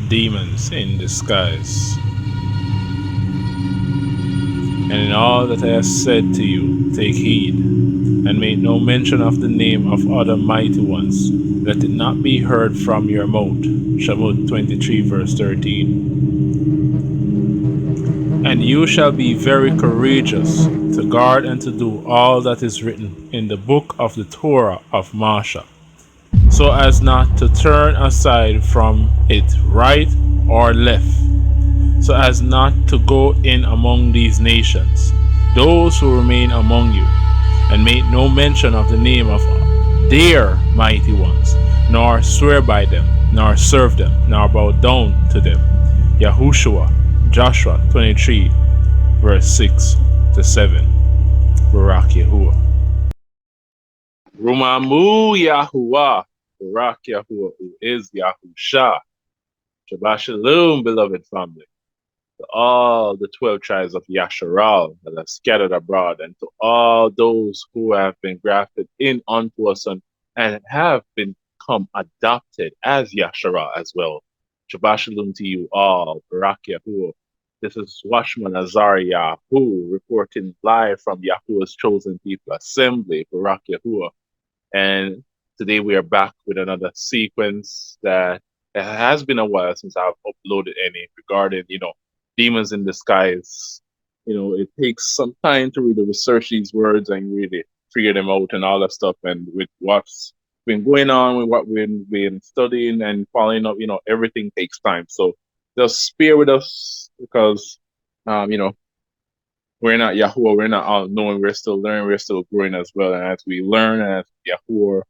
demons in disguise. And in all that I have said to you, take heed, and make no mention of the name of other mighty ones. Let it not be heard from your mouth. Shamot 23 verse 13. And you shall be very courageous to guard and to do all that is written in the book of the Torah of Moshe, so as not to turn aside from it right or left, so as not to go in among these nations, those who remain among you, and make no mention of the name of their mighty ones, nor swear by them, nor serve them, nor bow down to them. Yahushua, Joshua 23, verse 6 to 7. Barak Yahuwah. Rumamu Yahuwah. Barak Yahuwah, who is Yahusha. Shabbat Shalom, beloved family. To all the 12 tribes of Yasharal that are scattered abroad, and to all those who have been grafted in unto us and have become adopted as Yasharal as well. Shabbat Shalom to you all. Barak Yahuwah. This is Watchman Azar Yahu reporting live from Yahuwah's Chosen People Assembly, Barak Yahuwah. And today we are back with another sequence that it has been a while since I've uploaded any regarding, demons in disguise. It takes some time to really research these words and really figure them out and all that stuff. And with what's been going on, with what we've been studying and following up, everything takes time. So just bear with us because, we're not Yahuwah, we're not all knowing, we're still learning, we're still growing as well. And as we learn, and as Yahuwah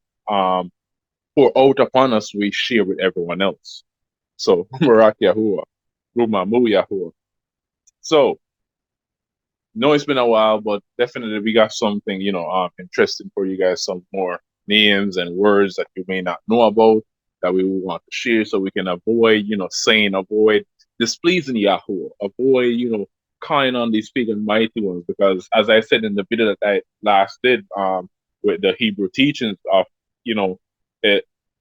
pour out upon us, we share with everyone else. So, Barak Yahuwah, Rumamu Yahuwah. So, no, it's been a while, but definitely we got something, interesting for you guys, some more names and words that you may not know about that we want to share so we can avoid, avoid displeasing Yahuwah, avoid, calling on these big and mighty ones, because as I said in the video that I last did with the Hebrew teachings of, the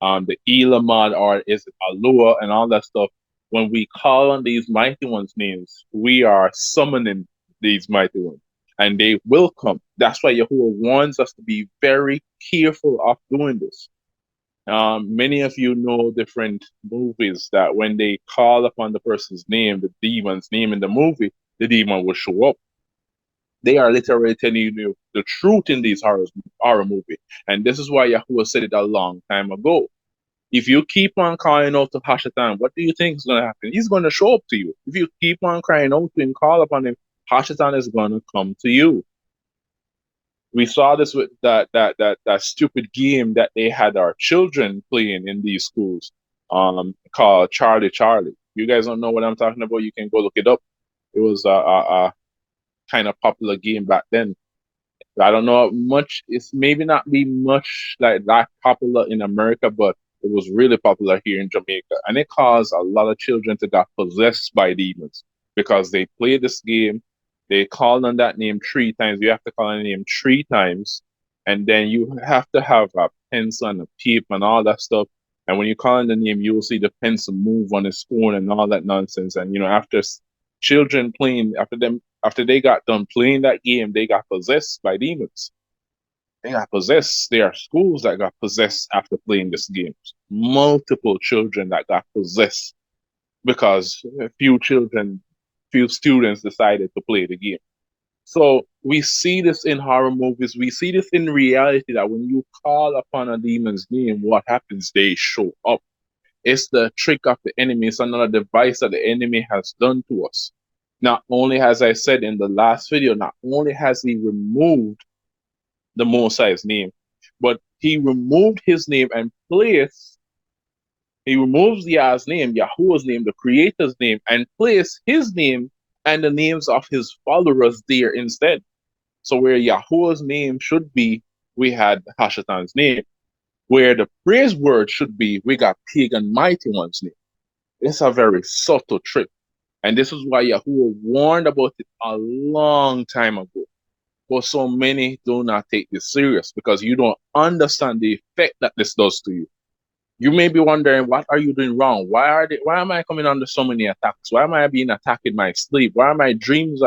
Elamad or is it Alua and all that stuff, when we call on these mighty ones' names, we are summoning these mighty ones, and they will come. That's why Yahuwah warns us to be very careful of doing this. Many of you know different movies that when they call upon the person's name, the demon's name in the movie, the demon will show up. They are literally telling you the truth in these horror movie. And this is why Yahuwah said it a long time ago. If you keep on crying out to Hashatan, what do you think is going to happen? He's going to show up to you. If you keep on crying out to him, call upon him, Hashatan is going to come to you. We saw this with that stupid game that they had our children playing in these schools, called Charlie Charlie. You guys don't know what I'm talking about? You can go look it up. It was a kind of popular game back then. I don't know much. It's maybe not be much like that popular in America, but it was really popular here in Jamaica, and it caused a lot of children to get possessed by demons because they played this game. They called on that name 3 times. You have to call on the name 3 times, and then you have to have a pencil and a tape and all that stuff. And when you call on the name, you will see the pencil move on its own and all that nonsense. And after children playing, after they got done playing that game, they got possessed by demons. They got possessed. There are schools that got possessed after playing this game. Multiple children that got possessed because a few students decided to play the game. So we see this in horror movies. We see this in reality that when you call upon a demon's name, what happens? They show up. It's the trick of the enemy. It's another device that the enemy has done to us. Not only, as I said in the last video, not only has he removed the Most High's name, but he removed his name and he removes Yah's name, Yahuwah's name, the Creator's name, and placed his name and the names of his followers there instead. So where Yahuwah's name should be, we had Hashatan's name. Where the praise word should be, we got pagan mighty one's name. It's a very subtle trick. And this is why Yahuwah warned about it a long time ago. But so many do not take this serious because you don't understand the effect that this does to you. You may be wondering, what are you doing wrong? Why am I coming under so many attacks? Why am I being attacked in my sleep? Why are my dreams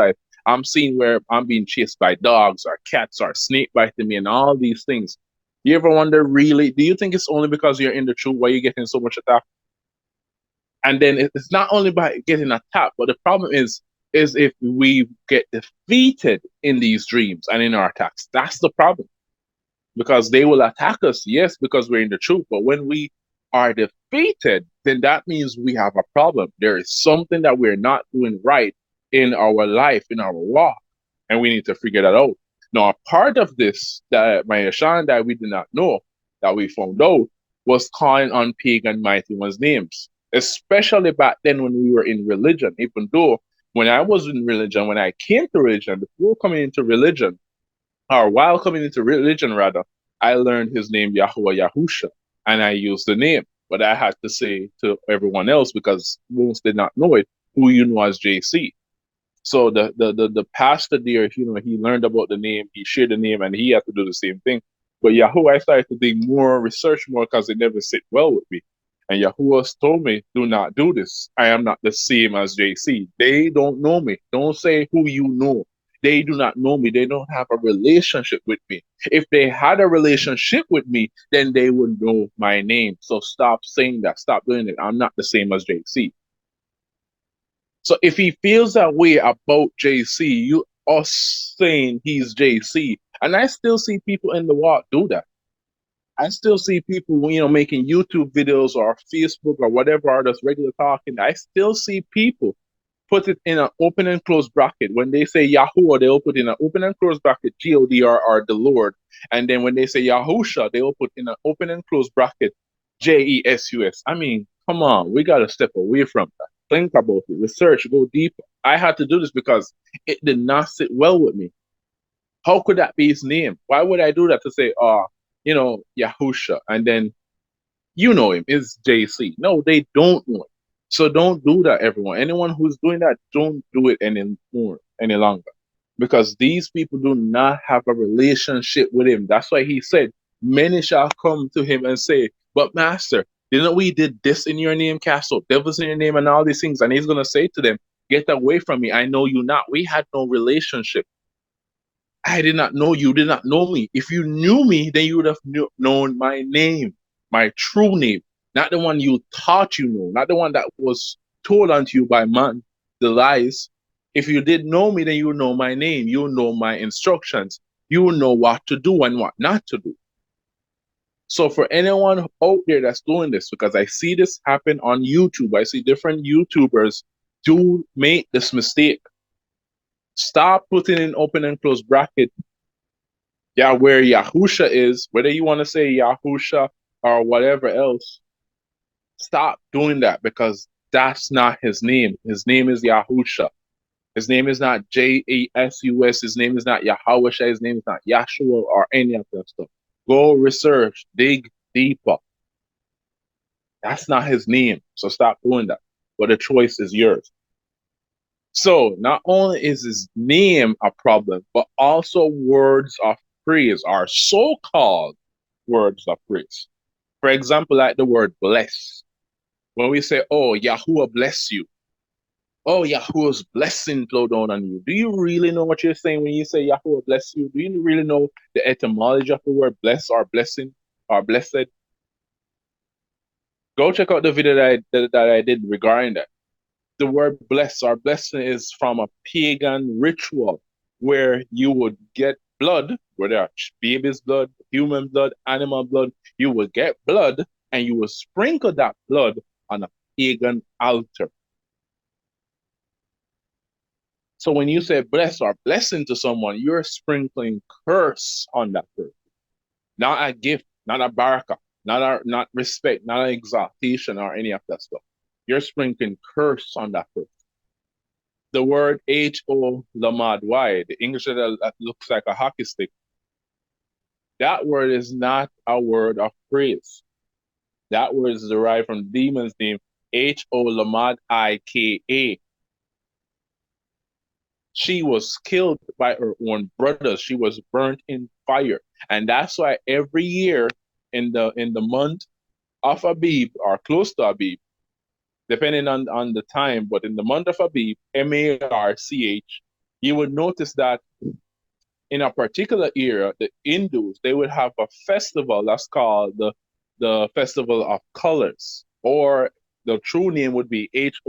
I'm seeing where I'm being chased by dogs or cats or snake biting me and all these things? You ever wonder, really, do you think it's only because you're in the truth why you're getting so much attack? And then it's not only by getting attacked, but the problem is if we get defeated in these dreams and in our attacks. That's the problem, because they will attack us, yes, because we're in the truth. But when we are defeated, then that means we have a problem. There is something that we're not doing right in our life, in our walk, and we need to figure that out. Now, a part of this that my Yashan that we did not know, that we found out, was calling on pagan mighty ones' names, especially back then when we were in religion. Even though when I was in religion, when I came to religion, before coming into religion, or while coming into religion rather, I learned his name Yahuwah Yahusha, and I used the name. But I had to say to everyone else, because most did not know it, who you know as JC. So the pastor there, he learned about the name, he shared the name, and he had to do the same thing. But Yahuwah, I started to dig more, research more, because it never sit well with me. And Yahuwah told me, do not do this. I am not the same as JC. They don't know me. Don't say who you know. They do not know me. They don't have a relationship with me. If they had a relationship with me, then they would know my name. So stop saying that. Stop doing it. I'm not the same as JC. So if he feels that way about JC, you are saying he's JC. And I still see people in the walk do that. I still see people, making YouTube videos or Facebook or whatever, or just regular talking. I still see people put it in an open and closed bracket. When they say Yahuwah, they'll put in an open and closed bracket, God or the Lord. And then when they say Yahusha, they'll put in an open and closed bracket, Jesus. I mean, come on, we got to step away from that. Think about it, research, go deeper. I had to do this because it did not sit well with me. How could that be his name? Why would I do that to say, Yahusha, and then you know him, is JC? No, they don't know him. So don't do that, everyone. Anyone who's doing that, don't do it any longer. Because these people do not have a relationship with him. That's why he said, many shall come to him and say, but master, didn't we did this in your name, cast out devils in your name, and all these things? And he's gonna say to them, get away from me. I know you not. We had no relationship. I did not know you, did not know me. If you knew me, then you would have known my name, my true name, not the one you thought you know, not the one that was told unto you by man, the lies. If you did know me, then you know my name, you know my instructions, you know what to do and what not to do. So for anyone out there that's doing this, because I see this happen on YouTube, I see different YouTubers do make this mistake. Stop putting in open and close bracket, yeah, where Yahusha is, whether you want to say Yahusha or whatever else. Stop doing that, because that's not his name. His name is Yahusha. His name is not Jesus. His name is not Yahusha. His name is not Yahshua or any of that stuff. Go research, dig deeper. That's not his name. So stop doing that. But the choice is yours. So not only is his name a problem, but also words of praise are so-called words of praise. For example, like the word bless. When we say, oh, Yahuwah bless you. Oh, Yahuwah's blessing flow down on you. Do you really know what you're saying when you say Yahuwah bless you? Do you really know the etymology of the word bless or blessing or blessed? Go check out the video that I did regarding that. The word bless or blessing is from a pagan ritual where you would get blood, whether it's baby's blood, human blood, animal blood, you would get blood and you would sprinkle that blood on a pagan altar. So when you say bless or blessing to someone, you're sprinkling curse on that person. Not a gift, not a baraka, not respect, not an exaltation or any of that stuff. You're sprinkling curse on that person. The word Ho Lamad Y, the English that looks like a hockey stick, that word is not a word of praise. That word is derived from the demon's name, Ho Lamad Ika. She was killed by her own brothers. She was burnt in fire. And that's why every year in the month of Abib or close to Abib, depending on the time, but in the month of Abib, March, you would notice that in a particular era, the Hindus, they would have a festival that's called the Festival of Colors, or the true name would be H.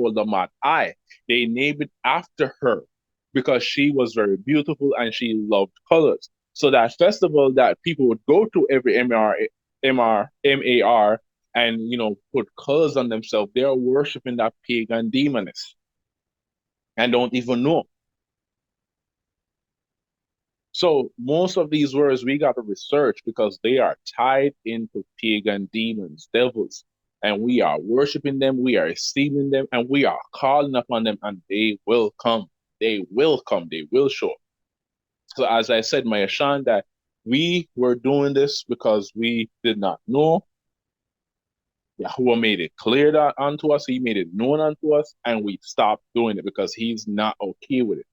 I. They named it after her because she was very beautiful and she loved colors. So that festival that people would go to every MAR, and put colors on themselves, they're worshiping that pagan demoness and don't even know. So most of these words we got to research because they are tied into pagan demons, devils, and we are worshiping them, we are esteeming them, and we are calling upon them, and they will come. They will come. They will show up. So as I said, my Ashan, that we were doing this because we did not know. Yahuwah made it clear that unto us. He made it known unto us, and we stopped doing it because he's not okay with it.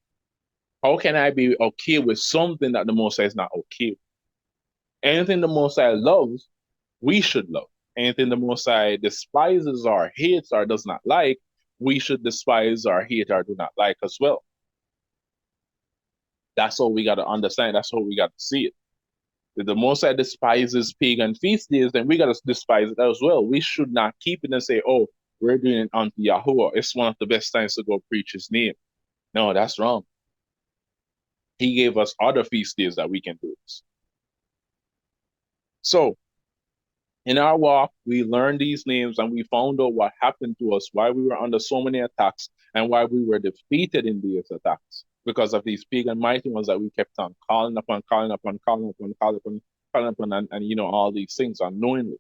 How can I be okay with something that the Most High is not okay with? Anything the Most High loves, we should love. Anything the Most High despises or hates or does not like, we should despise or hate or do not like as well. That's all we got to understand. That's how we got to see it. If the Most High despises pagan feast days, then we got to despise it as well. We should not keep it and say, oh, we're doing it unto Yahuwah. It's one of the best times to go preach his name. No, that's wrong. He gave us other feast days that we can do this. So, in our walk, we learned these names and we found out what happened to us, why we were under so many attacks, and why we were defeated in these attacks because of these pagan mighty ones that we kept on calling upon, and all these things unknowingly.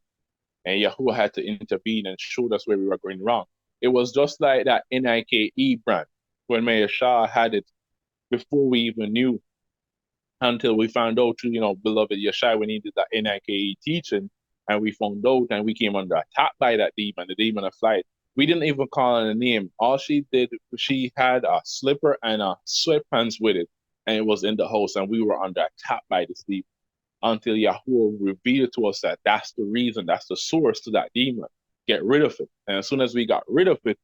And Yahuwah had to intervene and showed us where we were going wrong. It was just like that Nike brand when Mayor Shah had it before we even knew, until we found out through, beloved Yeshai, we needed that Nike teaching, and we found out and we came under attack by that demon, the demon of flight. We didn't even call her a name. All she did, she had a slipper and a sweatpants with it, and it was in the house, and we were under attack by this demon until Yahuwah revealed to us that that's the reason, that's the source to that demon. Get rid of it. And as soon as we got rid of it,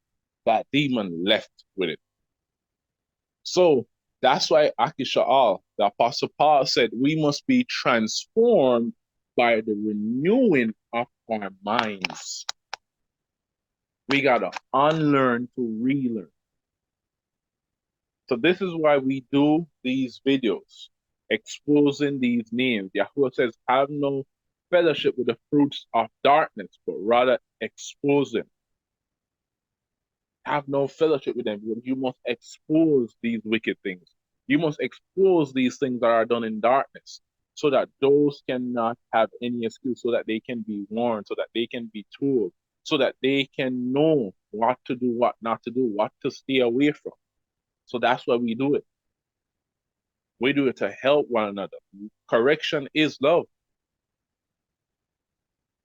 that demon left with it. So that's why Akisha'al, the Apostle Paul said, we must be transformed by the renewing of our minds. We got to unlearn to relearn. So this is why we do these videos, exposing these names. Yahuwah says, have no fellowship with the fruits of darkness, but rather expose them. Have no fellowship with them. You must expose these wicked things. You must expose these things that are done in darkness so that those cannot have any excuse, so that they can be warned, so that they can be told, so that they can know what to do, what not to do, what to stay away from. So that's why we do it. We do it to help one another. Correction is love.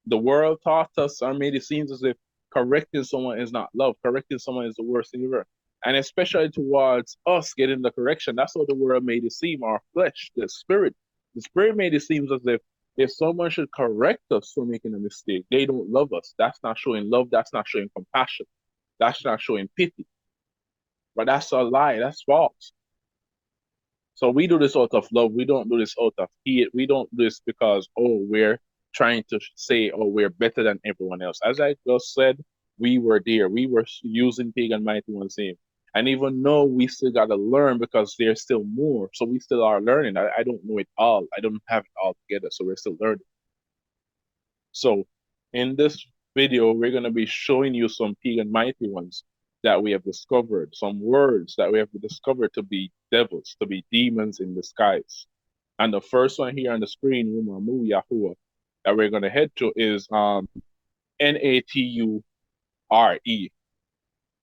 The world taught us or made it seem as if correcting someone is not love. Correcting someone is the worst thing ever. And especially towards us getting the correction, that's what the world made it seem, our flesh, the spirit. The spirit made it seem as if someone should correct us for making a mistake, they don't love us. That's not showing love. That's not showing compassion. That's not showing pity. But that's a lie. That's false. So we do this out of love. We don't do this out of hate. We don't do this because, oh, we're trying to say, oh, we're better than everyone else. As I just said, we were there. We were using pagan mighty one's name. And even though we still got to learn because there's still more. So we still are learning. I don't know it all. I don't have it all together. So we're still learning. So in this video, we're going to be showing you some pagan mighty ones that we have discovered, some words that we have discovered to be devils, to be demons in disguise. And the first one here on the screen, Umamu Yahuwah, that we're going to head to is Nature.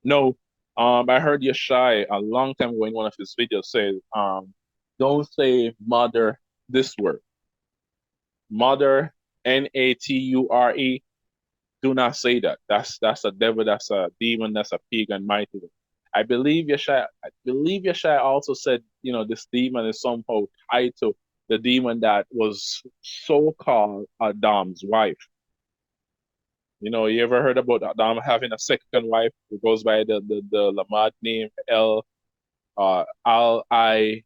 No, I heard Yeshai a long time ago in one of his videos say, don't say mother this word. Mother, Nature. Do not say that. That's a devil, that's a demon, that's a pagan mighty one. I believe Yeshai also said, this demon is somehow tied to the demon that was so-called Adam's wife. You ever heard about Adam having a second wife who goes by the Lamad name Al I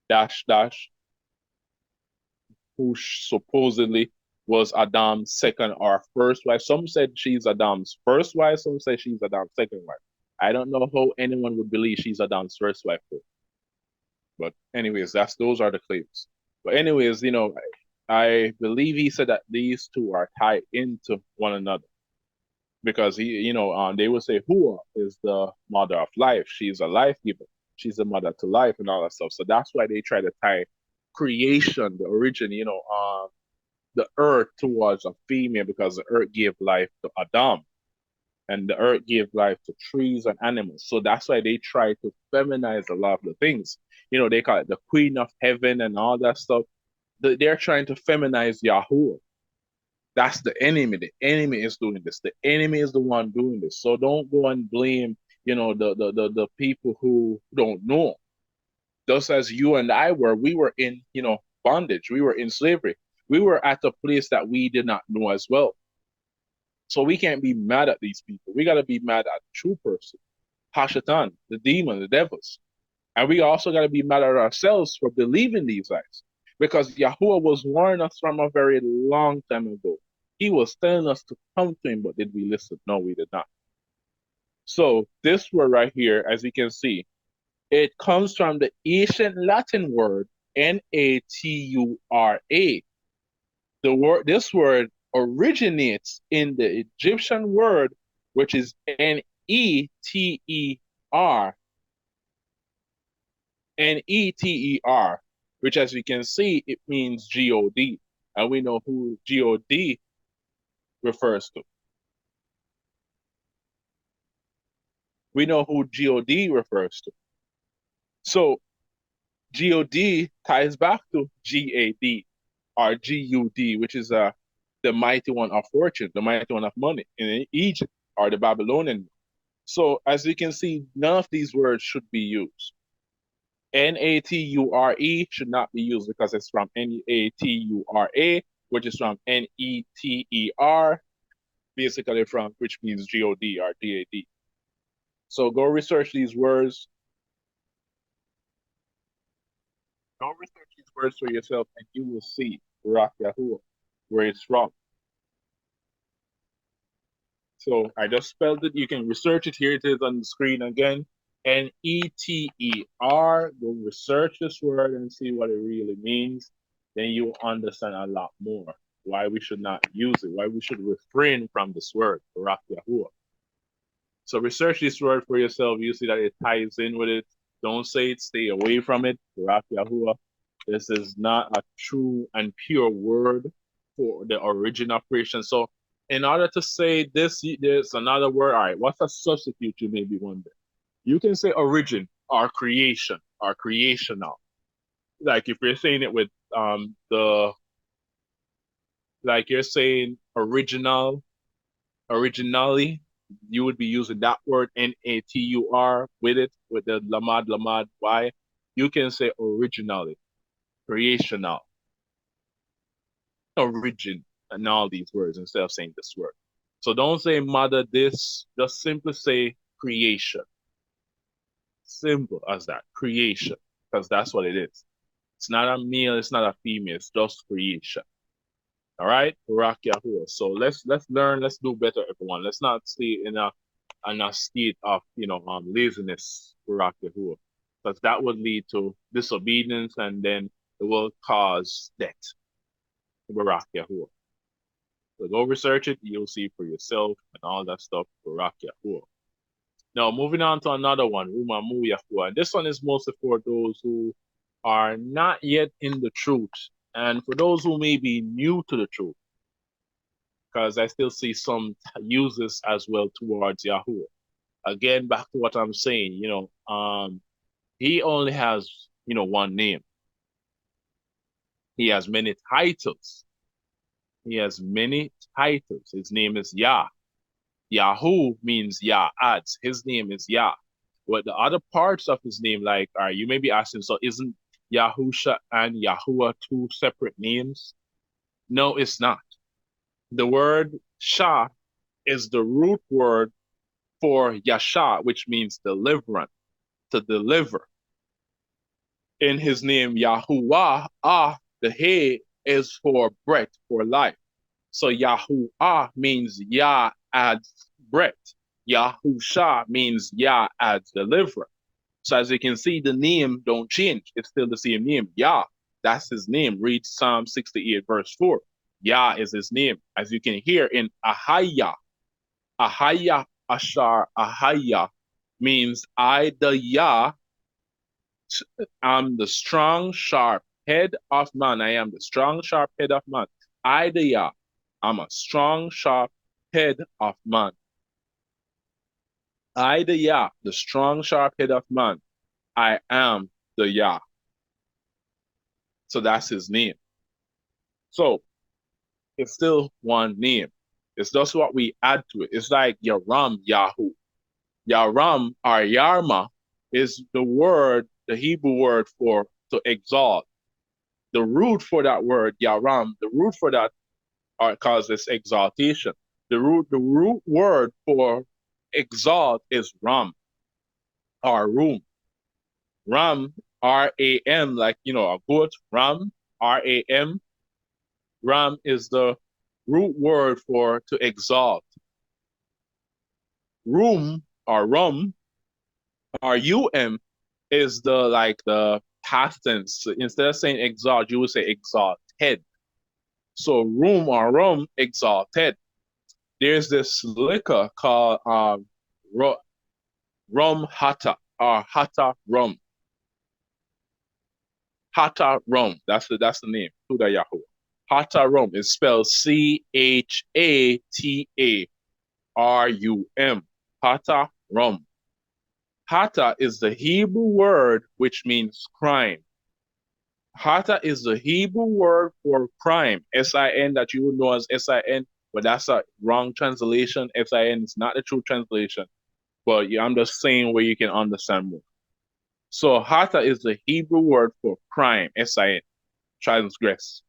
dash dash, who supposedly was Adam's second or first wife. Some said she's Adam's first wife, some say she's Adam's second wife. I don't know how anyone would believe she's Adam's first wife, though. But anyways, those are the claims. But anyways, I believe he said that these two are tied into one another because they would say Hua is the mother of life. She's a life giver. She's the mother to life and all that stuff. So that's why they try to tie creation, the origin, the earth towards a female because the earth gave life to Adam and the earth gave life to trees and animals. So that's why they try to feminize a lot of the things. They call it the queen of heaven and all that stuff. They're trying to feminize Yahuwah. That's the enemy. The enemy is doing this. The enemy is the one doing this. So don't go and blame, the people who don't know. Just as you and I were, we were in, bondage. We were in slavery. We were at a place that we did not know as well. So we can't be mad at these people. We got to be mad at the true person, Hashatan, the demon, the devils. And we also got to be mad at ourselves for believing these lies. Because Yahuwah was warning us from a very long time ago. He was telling us to come to him, but did we listen? No, we did not. So this word right here, as you can see, it comes from the ancient Latin word Natura. This word originates in the Egyptian word, which is Neter, which, as we can see, it means God, and we know who God refers to. We know who God refers to. So God ties back to GAD or GUD, which is the mighty one of fortune, the mighty one of money in Egypt or the Babylonian. So as you can see, none of these words should be used. Nature should not be used because it's from Natura, which is from Neter, basically from which means God or DAD. So go research these words. Go research these words for yourself, and you will see Barak Yahuwah, where it's from. So I just spelled it. You can research it. Here it is on the screen again. Neter. Go research this word and see what it really means. Then you'll understand a lot more why we should not use it, why we should refrain from this word, Barak Yahuwah. So research this word for yourself. You see that it ties in with it. Don't say it. Stay away from it. Barak Yahuwah. This is not a true and pure word for the origin operation. So in order to say this, there's another word. All right, what's a substitute, you may be wondering? You can say origin or creation or creational. Like if you're saying it with like you're saying originally, you would be using that word Natur with it, with the lamad y. You can say originally, creational, origin, and all these words instead of saying this word. So don't say mother this, just simply say creation. Simple as that, creation, because that's what it is. It's not a male, it's not a female, it's just creation. All right, Barak Yahuwah. So let's learn, let's do better, everyone. Let's not stay in a state of laziness, Barak Yahuwah, because that would lead to disobedience and then it will cause death. Barak Yahuwah. So go research it, you'll see for yourself and all that stuff, Barak Yahuwah. Now moving on to another one, Umamu Yahuwah. And this one is mostly for those who are not yet in the truth, and for those who may be new to the truth, because I still see some uses as well towards Yahuwah. Again, back to what I'm saying, he only has, one name. He has many titles. He has many titles. His name is Yah. Yahu means Yah adds. His name is Yah. But the other parts of his name, like, you may be asking, so isn't Yahusha and Yahuwah two separate names? No, it's not. The word Shah is the root word for Yasha, which means deliverance, to deliver. In his name, Yahuwah, the He is for breath, for life. So Yahuwah means Yah adds breath. Yahusha means Yah adds deliverer. So as you can see, the name don't change. It's still the same name. Yah, that's his name. Read Psalm 68, verse 4. Yah is his name. As you can hear in Ahaya, Ahaya, Ashar, Ahaya means I, the Yah, am the strong, sharp head of man. I am the strong, sharp head of man. I, the Yah, am a strong, sharp head of man. I, the Yah, the strong, sharp head of man. I am the Yah. So that's his name. So it's still one name. It's just what we add to it. It's like Yaram, Yahu. Yaram or Yarma is the word, the Hebrew word for to exalt. The root for that word, Yaram, the root for that causes exaltation. The root word for exalt is Ram or Room. Ram, R-A-M, like, a goat, Ram, R-A-M. Ram is the root word for to exalt. Room or rum or um is the past tense. So instead of saying exalt, you would say exalted. So room or rum, exalted. There's this liquor called rum hata or hata rum. Hata rum. That's the name. Huda Yahuwah. Hata rum is spelled Chatarum. Hata rum. Hata is the Hebrew word which means crime. Hata is the Hebrew word for crime. S-I-N, that you would know as S-I-N, but that's a wrong translation. S-I-N is not the true translation. But yeah, I'm just saying where you can understand more. So Hata is the Hebrew word for crime. S-I-N, transgress.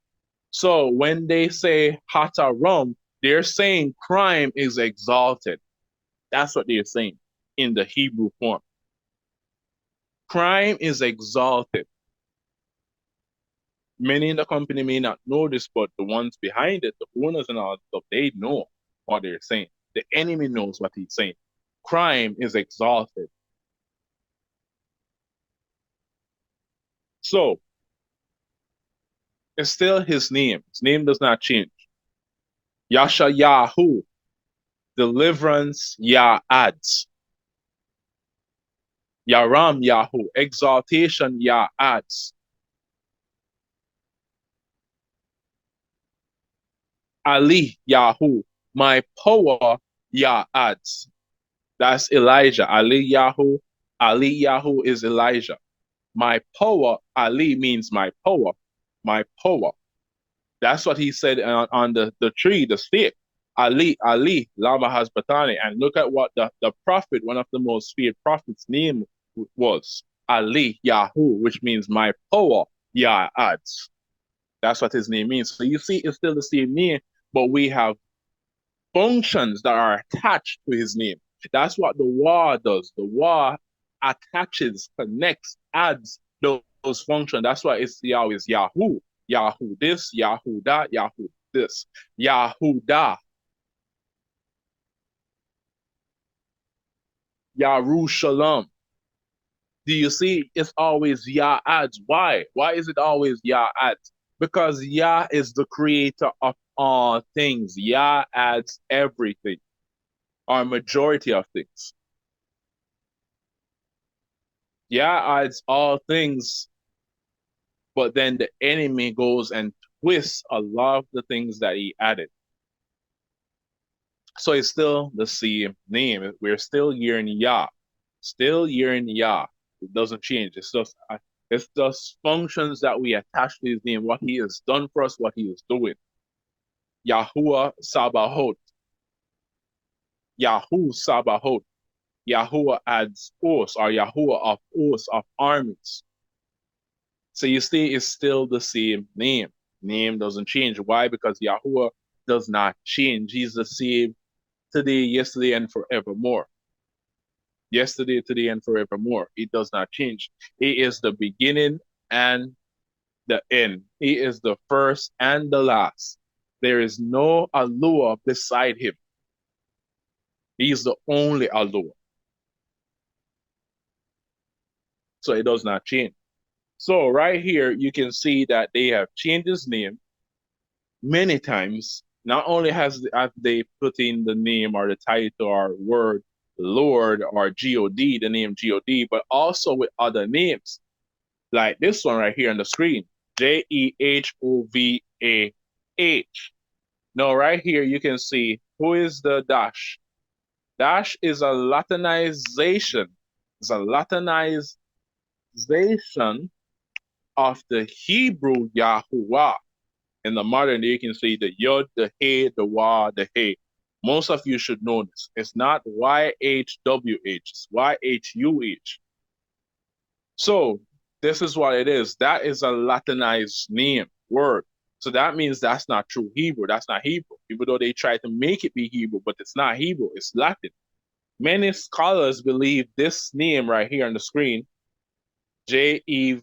So when they say Hata rum, they're saying crime is exalted. That's what they're saying in the Hebrew form. Crime is exalted. Many in the company may not know this, but the ones behind it, the owners and all stuff, they know what they're saying. The enemy knows what he's saying. Crime is exalted. So it's still his name. His name does not change. Yasha Yahu, deliverance Yah adds. Yaram Yahu, exaltation Yah adds. Ali Yahu, my power Yah adds. That's Elijah. Ali Yahu is Elijah. My power, Ali means my power. My power. That's what he said on the tree, the stick. Ali, Lama Hasbatani. And look at what the prophet, one of the most feared prophets' name was. Ali Yahu, which means my power, Yah adds. That's what his name means. So you see, it's still the same name, but we have functions that are attached to his name. That's what the war does. The war attaches, connects, adds those functions. That's why it's always Yahoo, Yahoo this, Yahoo that, Yahoo this, Yahudah, Yarushalam. Do you see? It's always Yah adds. Why? Why is it always Yah adds? Because Yah is the creator of all things. Yah adds everything, or majority of things. Yah adds all things, but then the enemy goes and twists a lot of the things that he added. So it's still the same name. We're still hearing Yah. Still hearing Yah. It doesn't change. It's just functions that we attach to his name, what he has done for us, what he is doing. Yahuwah Sabaoth. Yahu Sabaoth. Yahuwah adds hosts, or Yahuwah of hosts, of armies. So you see, it's still the same name. Name doesn't change. Why? Because Yahuwah does not change. He's the same today, yesterday, and forevermore. Yesterday, today, and forevermore. It does not change. He is the beginning and the end. He is the first and the last. There is no Allah beside him. He is the only Allah. So it does not change. So right here, you can see that they have changed his name many times. Not only have they put in the name or the title or word Lord or God, the name God, but also with other names. Like this one right here on the screen, Jehovah. Now, right here, you can see who is the dash. Dash is a Latinization. It's a Latinization of the Hebrew Yahuwah. In the modern day, you can see the Yod, the He, the Wah, the He. Most of you should know this. It's not YHWH, it's YHUH. So this is what it is. That is a Latinized name, word. So that means that's not true Hebrew. That's not Hebrew. Even though they try to make it be Hebrew, but it's not Hebrew, it's Latin. Many scholars believe this name right here on the screen, Jehovah,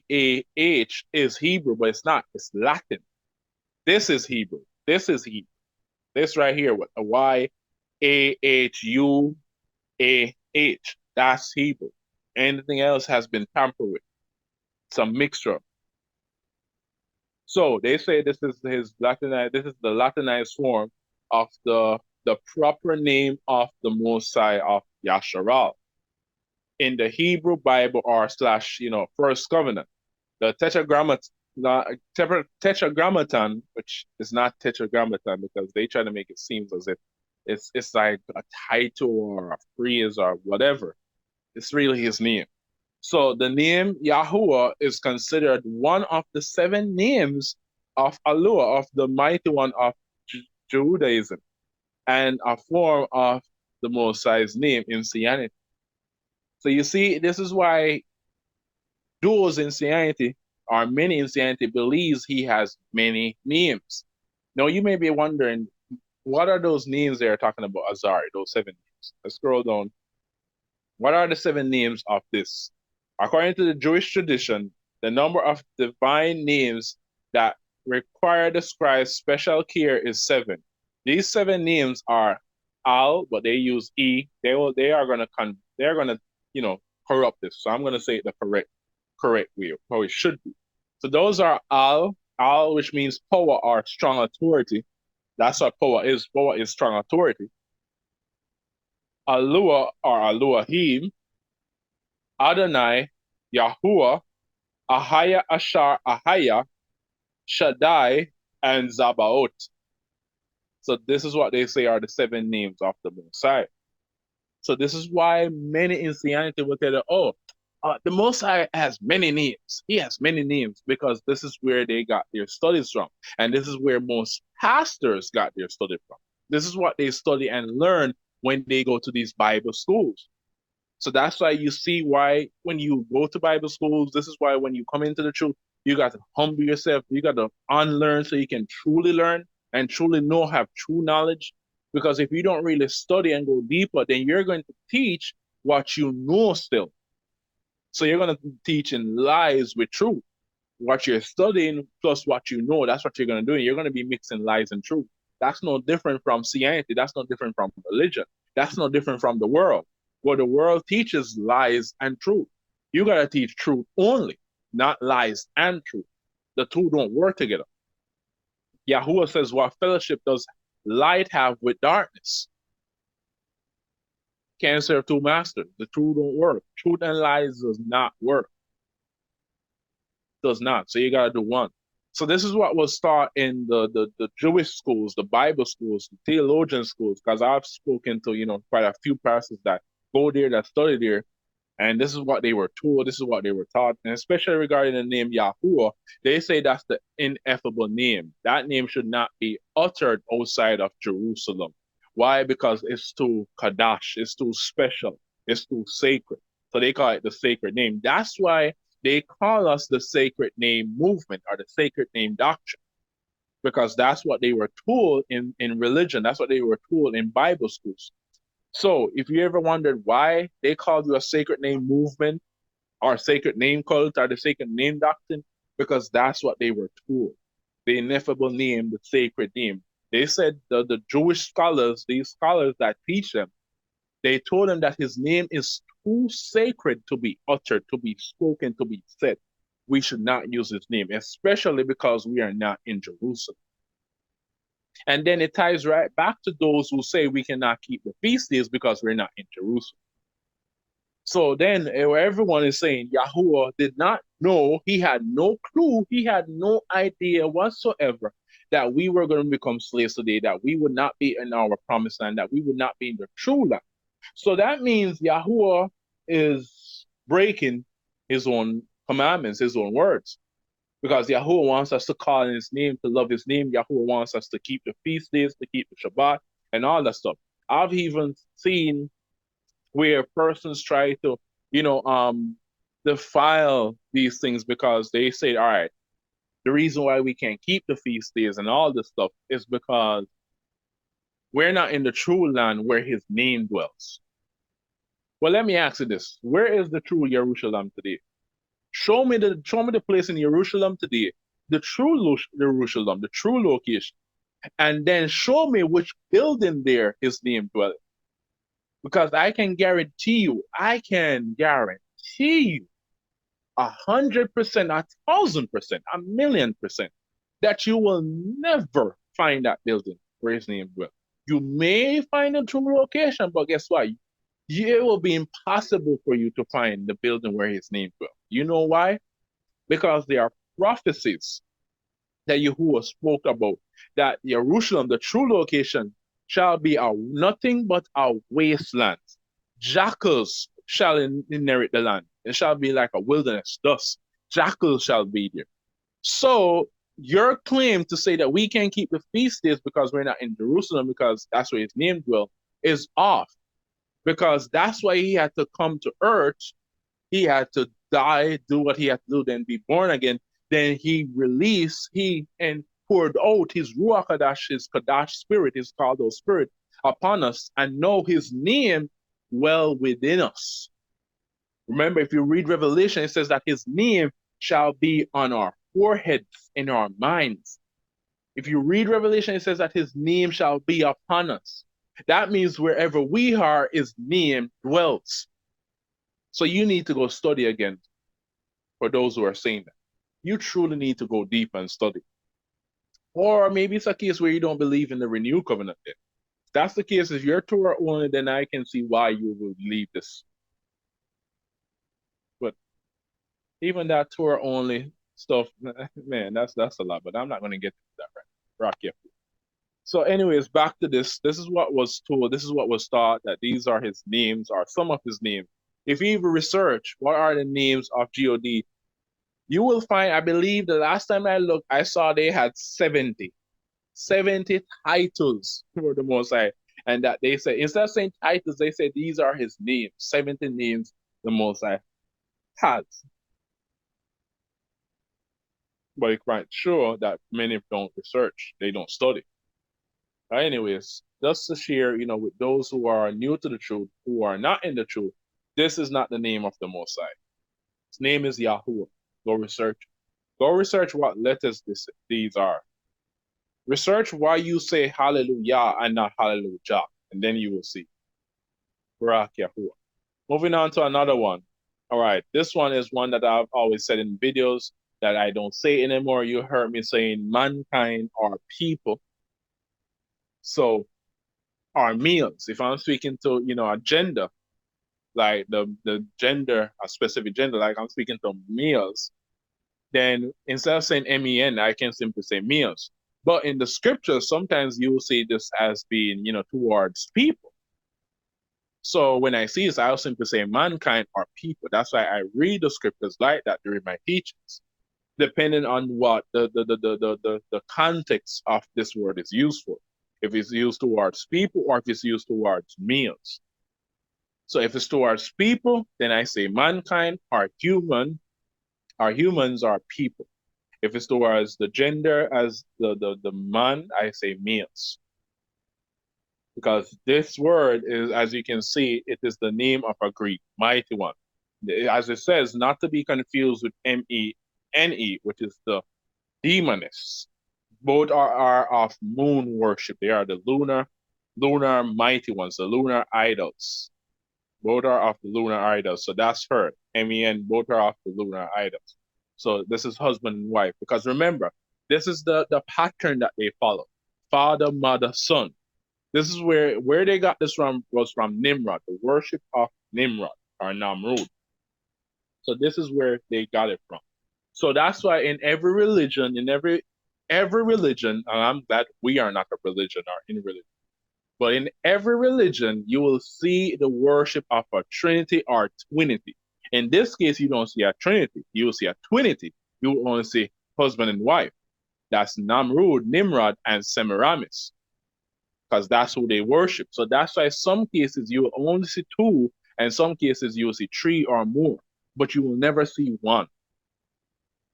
is Hebrew, but it's not. It's Latin. This is Hebrew. This is Hebrew. This right here with a YAHUAH. That's Hebrew. Anything else has been tampered with. It's a mixture. So they say this is his Latinized. This is the Latinized form of the proper name of the Most High of Yasharal. In the Hebrew Bible or slash, First Covenant, the Tetragrammaton, which is not Tetragrammaton because they try to make it seem as if it's like a title or a phrase or whatever. It's really his name. So the name Yahuwah is considered one of the 7 names of Allah, of the mighty one of Judaism, and a form of the Most High's name in Christianity. So you see, this is why those in Christianity, or many in Christianity, believes he has many names. Now you may be wondering, what are those names they're talking about, Azari, those 7 names? Let's scroll down. What are the 7 names of this? According to the Jewish tradition, the number of divine names that require the scribe's special care is 7. These 7 names are Al, but they use E. They are gonna corrupt this. So I'm gonna say it the correct way, how it should be. So those are Al, which means power or strong authority. That's what power is. Power is strong authority. Alua or Elohim, Adonai, Yahuwah, Ahaya Ashar Ahaya, Shaddai, and Zabaoth. So this is what they say are the 7 names of the Most High. So this is why many in Christianity will tell you, the Most High has many names. He has many names because this is where they got their studies from. And this is where most pastors got their study from. This is what they study and learn when they go to these Bible schools. So that's why you see why when you go to Bible schools, this is why when you come into the truth, you got to humble yourself. You got to unlearn so you can truly learn and truly know, have true knowledge. Because if you don't really study and go deeper, then you're going to teach what you know still. So you're going to teach in lies with truth. What you're studying plus what you know, that's what you're going to do. You're going to be mixing lies and truth. That's no different from Christianity. That's no different from religion. That's no different from the world. Where the world teaches lies and truth. You got to teach truth only, not lies and truth. The two don't work together. Yahuwah says, what fellowship does light have with darkness? Can't serve 2 masters. The two don't work. Truth and lies does not work. Does not. So you got to do one. So this is what was taught in the Jewish schools, the Bible schools, the theologian schools, because I've spoken to, quite a few pastors that go there, that study there, and this is what they were told, this is what they were taught, and especially regarding the name Yahuwah, they say that's the ineffable name. That name should not be uttered outside of Jerusalem. Why? Because it's too Kadash, it's too special, it's too sacred. So they call it the sacred name. That's why they call us the sacred name movement or the sacred name doctrine. because that's what they were told in religion. That's what they were told in Bible schools. So if you ever wondered why they called you a sacred name movement or sacred name cult or the sacred name doctrine, because that's what they were told. The ineffable name, the sacred name. They said the Jewish scholars, these scholars that teach them, they told him that his name is too sacred to be uttered, to be spoken, to be said. We should not use his name, especially because we are not in Jerusalem. And then it ties right back to those who say we cannot keep the feast days because we're not in Jerusalem. So then everyone is saying Yahuwah did not know, he had no clue, he had no idea whatsoever that we were going to become slaves today, that we would not be in our promised land, that we would not be in the true land. So that means Yahuwah is breaking his own commandments, his own words. Because Yahuwah wants us to call in his name, to love his name. Yahuwah wants us to keep the feast days, to keep the Shabbat, and all that stuff. I've even seen where persons try to, defile these things because they say, all right, the reason why we can't keep the feast days and all this stuff is because we're not in the true land where his name dwells. Well, let me ask you this. Where is the true Jerusalem today? Show me the place in Jerusalem today, the true Jerusalem, the true location, and then show me which building there his name dwells. Because I can guarantee you, 100%, 1,000%, 1,000,000%, that you will never find that building where his name dwells. You may find a true location, but guess what? It will be impossible for you to find the building where his name dwells. You know why? Because there are prophecies that Yahuwah spoke about, that Jerusalem, the true location, shall be nothing but a wasteland. Jackals shall inherit the land. It shall be like a wilderness. Thus, jackals shall be there. So your claim to say that we can't keep the feast days because we're not in Jerusalem, because that's where his name dwells, is off. Because that's why he had to come to earth. He had to die, do what he had to do, then be born again. Then he and poured out his Ruach Kadash, his Kadash spirit, his Kado spirit upon us, and know his name well within us. Remember, if you read Revelation, it says that his name shall be on our foreheads, in our minds. If you read Revelation, it says that his name shall be upon us. That means wherever we are, his name dwells. So you need to go study again for those who are saying that. You truly need to go deep and study. Or maybe it's a case where you don't believe in the renewed covenant then. If that's the case, if you're Torah only, then I can see why you would leave this. But even that Torah only stuff, man, that's a lot. But I'm not going to get to that right. Rock, yeah. So anyways, back to this. This is what was told. This is what was taught, that these are his names, or some of his names. If you even research what are the names of God, you will find, I believe the last time I looked, I saw they had 70 titles for the Most High. And that they say, instead of saying titles, they say these are his names, 70 names the Most High has. But it's quite sure that many don't research, they don't study. Anyways, just to share, with those who are new to the truth, who are not in the truth, this is not the name of the Most High. His name is Yahuwah. Go research. Go research what letters these are. Research why you say hallelujah and not hallelujah, and then you will see. Barak Yahuwah. Moving on to another one. All right, this one is one that I've always said in videos that I don't say anymore. You heard me saying mankind or people. So, our meals. If I'm speaking to, a gender, like the gender, a specific gender, like I'm speaking to males, then instead of saying men, I can simply say meals. But in the scriptures, sometimes you will see this as being, towards people. So when I see this, I'll simply say mankind or people. That's why I read the scriptures like that during my teachings, depending on what the context of this word is used for. If it's used towards people or if it's used towards meals. So if it's towards people, then I say mankind or human, or humans are people. If it's towards the gender as the man, I say males. Because this word is, as you can see, it is the name of a Greek, mighty one. As it says, not to be confused with Meni, which is the demonists. Both are of moon worship. They are the lunar mighty ones, the lunar idols. Both are of the lunar idols. So that's her. Men, both are of the lunar idols. So this is husband and wife. Because remember, this is the pattern that they follow. Father, mother, son. This is where they got this from was from Nimrod, the worship of Nimrod or Namrud. So this is where they got it from. So that's why in every religion, in every religion, and I'm glad we are not a religion or in religion, but in every religion, you will see the worship of a Trinity or Twinity. In this case, you don't see a Trinity, you will see a Twinity. You will only see husband and wife. That's Namrud, Nimrod, and Semiramis, because that's who they worship. So that's why some cases you will only see two, and some cases you will see three or more, but you will never see one.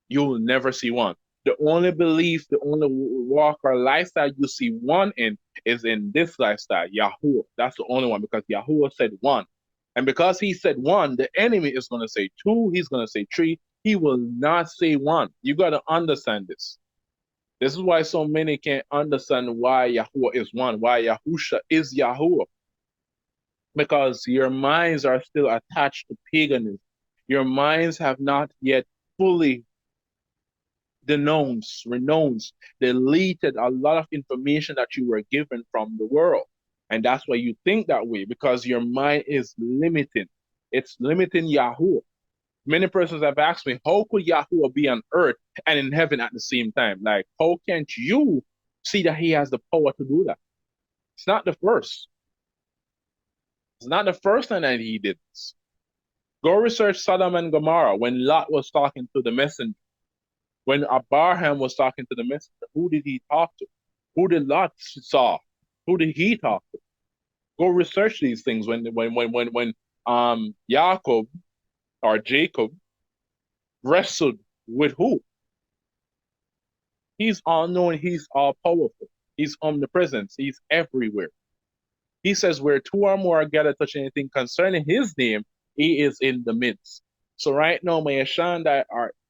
You will never see one. The only belief, the only walk or lifestyle you see one in is in this lifestyle, Yahuwah. That's the only one because Yahuwah said one. And because he said one, the enemy is going to say two, he's going to say three. He will not say one. You got to understand this. This is why so many can't understand why Yahuwah is one, why Yahusha is Yahuwah. Because your minds are still attached to paganism. Your minds have not yet fully renounced, deleted a lot of information that you were given from the world. And that's why you think that way, because your mind is limiting. It's limiting Yahuwah. Many persons have asked me, how could Yahuwah be on earth and in heaven at the same time? Like, how can't you see that he has the power to do that? It's not the first. It's not the first time that he did this. Go research Sodom and Gomorrah when Lot was talking to the messenger. When Abraham was talking to the messenger, who did he talk to? Who did Lot saw? Who did he talk to? Go research these things. When Jacob or Jacob wrestled with who? He's all knowing, he's all powerful, he's omnipresent, he's everywhere. He says, where two or more are gathered touching anything concerning his name, he is in the midst. So right now, my Ashanda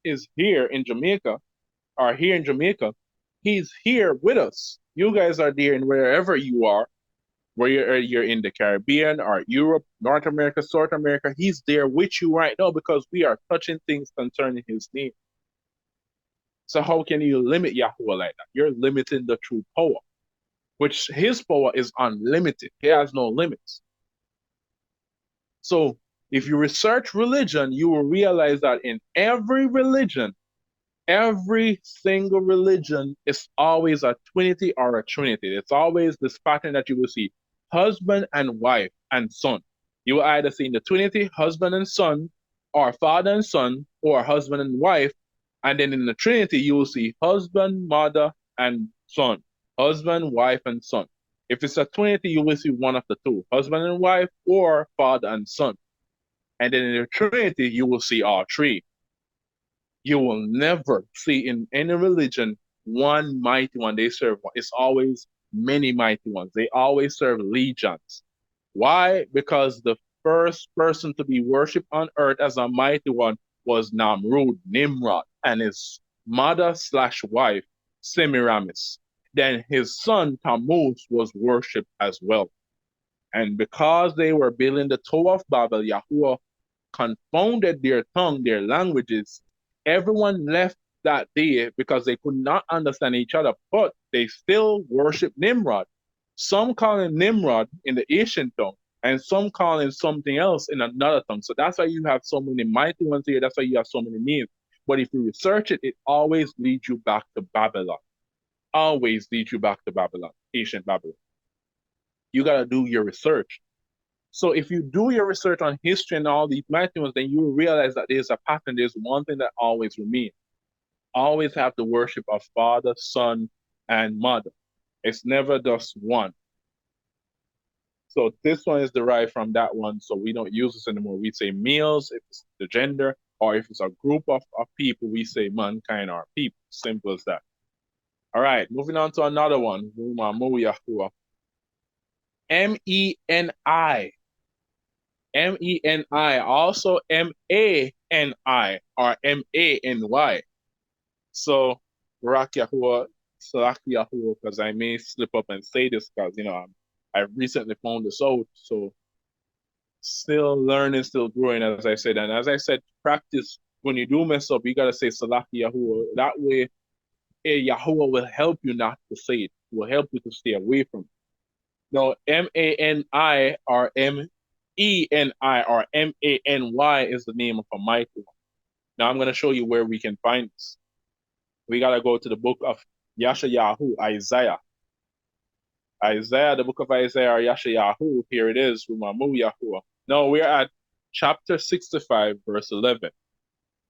is here in Jamaica, he's here with us. You guys are there and wherever you are, where you're in the Caribbean or Europe, North America, South America, he's there with you right now because we are touching things concerning his name. So how can you limit Yahuwah like that? You're limiting the true power, which his power is unlimited. He has no limits. So if you research religion, you will realize that in every religion, every single religion is always a Trinity or a Trinity. It's always this pattern that you will see husband and wife and son. You will either see in the Trinity, husband and son, or father and son, or husband and wife. And then in the Trinity, you will see husband, mother, and son. Husband, wife, and son. If it's a Trinity, you will see one of the two, husband and wife, or father and son. And then in the Trinity, you will see all three. You will never see in any religion one mighty one. They serve one. It's always many mighty ones. They always serve legions. Why? Because the first person to be worshipped on earth as a mighty one was Nimrod, and his mother/wife, Semiramis. Then his son, Tammuz, was worshipped as well. And because they were building the Tower of Babel, Yahuwah confounded their tongue, their languages. Everyone left that day because they could not understand each other, but they still worship Nimrod. Some call him Nimrod in the ancient tongue, and some call him something else in another tongue. So that's why you have so many mighty ones here. That's why you have so many names. But if you research it, it always leads you back to Babylon. Always leads you back to Babylon, ancient Babylon. You got to do your research. So if you do your research on history and all these mighty ones, then you will realize that there's a pattern. There's one thing that always remains. Always have the worship of Father, Son, and Mother. It's never just one. So this one is derived from that one. So we don't use this anymore. We say males, if it's the gender, Or if it's a group of people, we say mankind or people. Simple as that. All right, moving on to another one. Yahuwah. Meni. Meni. Also Mani or Many. So, Barak Yahuwah, Salak Yahuwah, because I may slip up and say this because, I recently found this out. So, still learning, still growing, as I said. And as I said, practice, when you do mess up, you got to say Salak Yahuwah. That way, Yahuwah will help you not to say it, will help you to stay away from it. No, Mani or Meni or Many is the name of a mighty one. Now I'm going to show you where we can find this. We got to go to the book of Yashayahu, Isaiah. Isaiah, the book of Isaiah, or Yashayahu, here it is, Rumamu Yahuwah. No, we're at chapter 65, verse 11,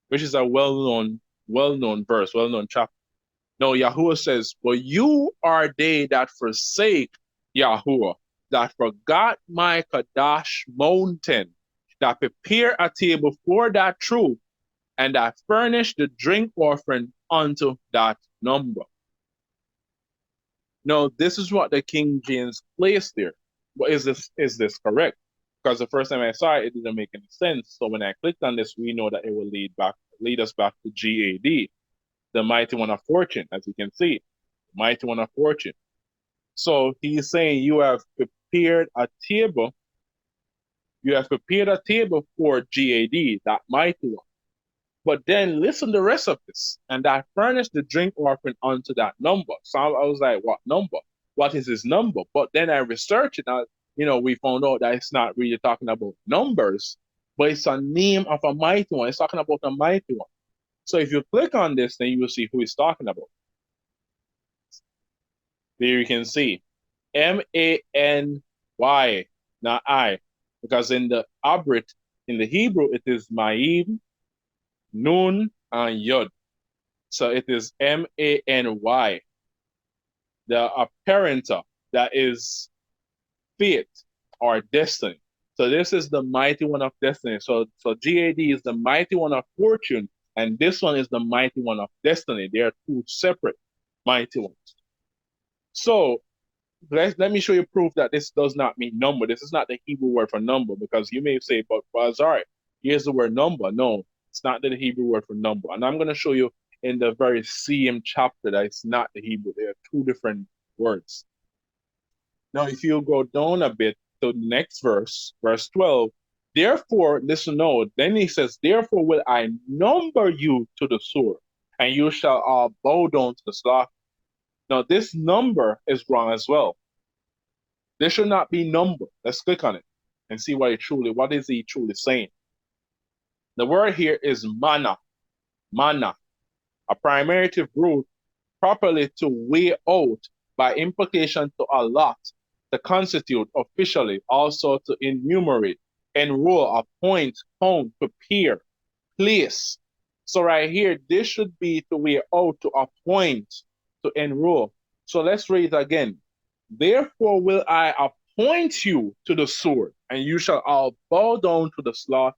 which is a well-known verse, well-known chapter. No, Yahuwah says, "But you are they that forsake Yahuwah, that forgot my Kadash mountain, that prepare a table for that truth, and that furnish the drink offering unto that number." No, this is what the King James placed there. But is this correct? Because the first time I saw it, it didn't make any sense. So when I clicked on this, we know that it will lead us back to GAD, the mighty one of fortune, as you can see, mighty one of fortune. So he's saying you have prepared a table. You have prepared a table for GAD, that mighty one. But then listen to the rest of this. And that furnished the drink offering unto that number. So I was like, what number? What is his number? But then I researched it. We found out that it's not really talking about numbers, but it's a name of a mighty one. It's talking about a mighty one. So if you click on this, then you will see who he's talking about. There you can see Many, not I, because in the Abrit, in the Hebrew, it is Ma'im, Nun, and Yod. So it is Many, the apparenter, that is fate or destiny. So this is the mighty one of destiny. So GAD is the mighty one of fortune, and this one is the mighty one of destiny. They are two separate mighty ones. So let me show you proof that this does not mean number. This is not the Hebrew word for number, because you may say, but Azari, here's the word number. No, it's not the Hebrew word for number. And I'm going to show you in the very same chapter that it's not the Hebrew. There are two different words. Now, if you go down a bit to the next verse, verse 12, therefore, listen, no, then he says, therefore will I number you to the sword, and you shall all bow down to the slaughter. Now, this number is wrong as well. There should not be number. Let's click on it and see what is he truly saying. The word here is mana, a primative root properly to weigh out, by implication to allot, to constitute officially, also to enumerate, enroll, appoint, count, prepare, place. So right here, this should be to weigh out, to appoint, to enroll. So let's read it again. Therefore will I appoint you to the sword, and you shall all bow down to the slaughter.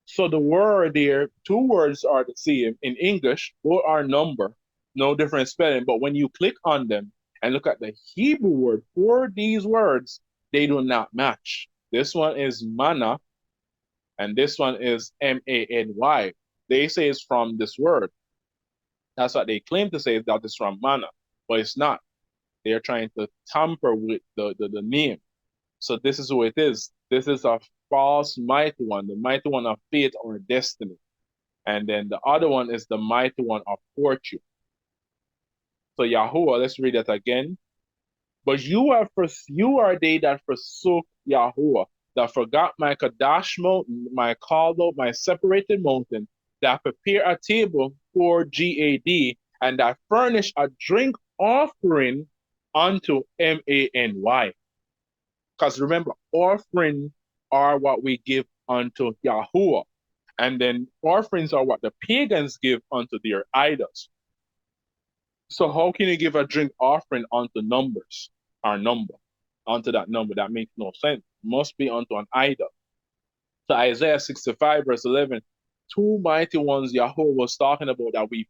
So the word there, two words are the same in English, both are number, no different spelling. But when you click on them and look at the Hebrew word for these words, they do not match. This one is mana, and this one is Many. They say it's from this word. That's what they claim to say, that it's from mana, but it's not. They're trying to tamper with the name. So this is who it is. This is a false mighty one, the mighty one of fate or destiny. And then the other one is the mighty one of fortune. So Yahuwah, let's read that again. But you are they that forsook Yahuwah, that forgot my Kadash mountain, my called out, my separated mountain, that prepare a table for GAD, and that furnish a drink offering unto Many. Because remember, offering are what we give unto Yahuwah. And then offerings are what the pagans give unto their idols. So how can you give a drink offering unto numbers, or number, unto that number? That makes no sense. It must be unto an idol. So Isaiah 65 verse 11, two mighty ones Yahweh was talking about that we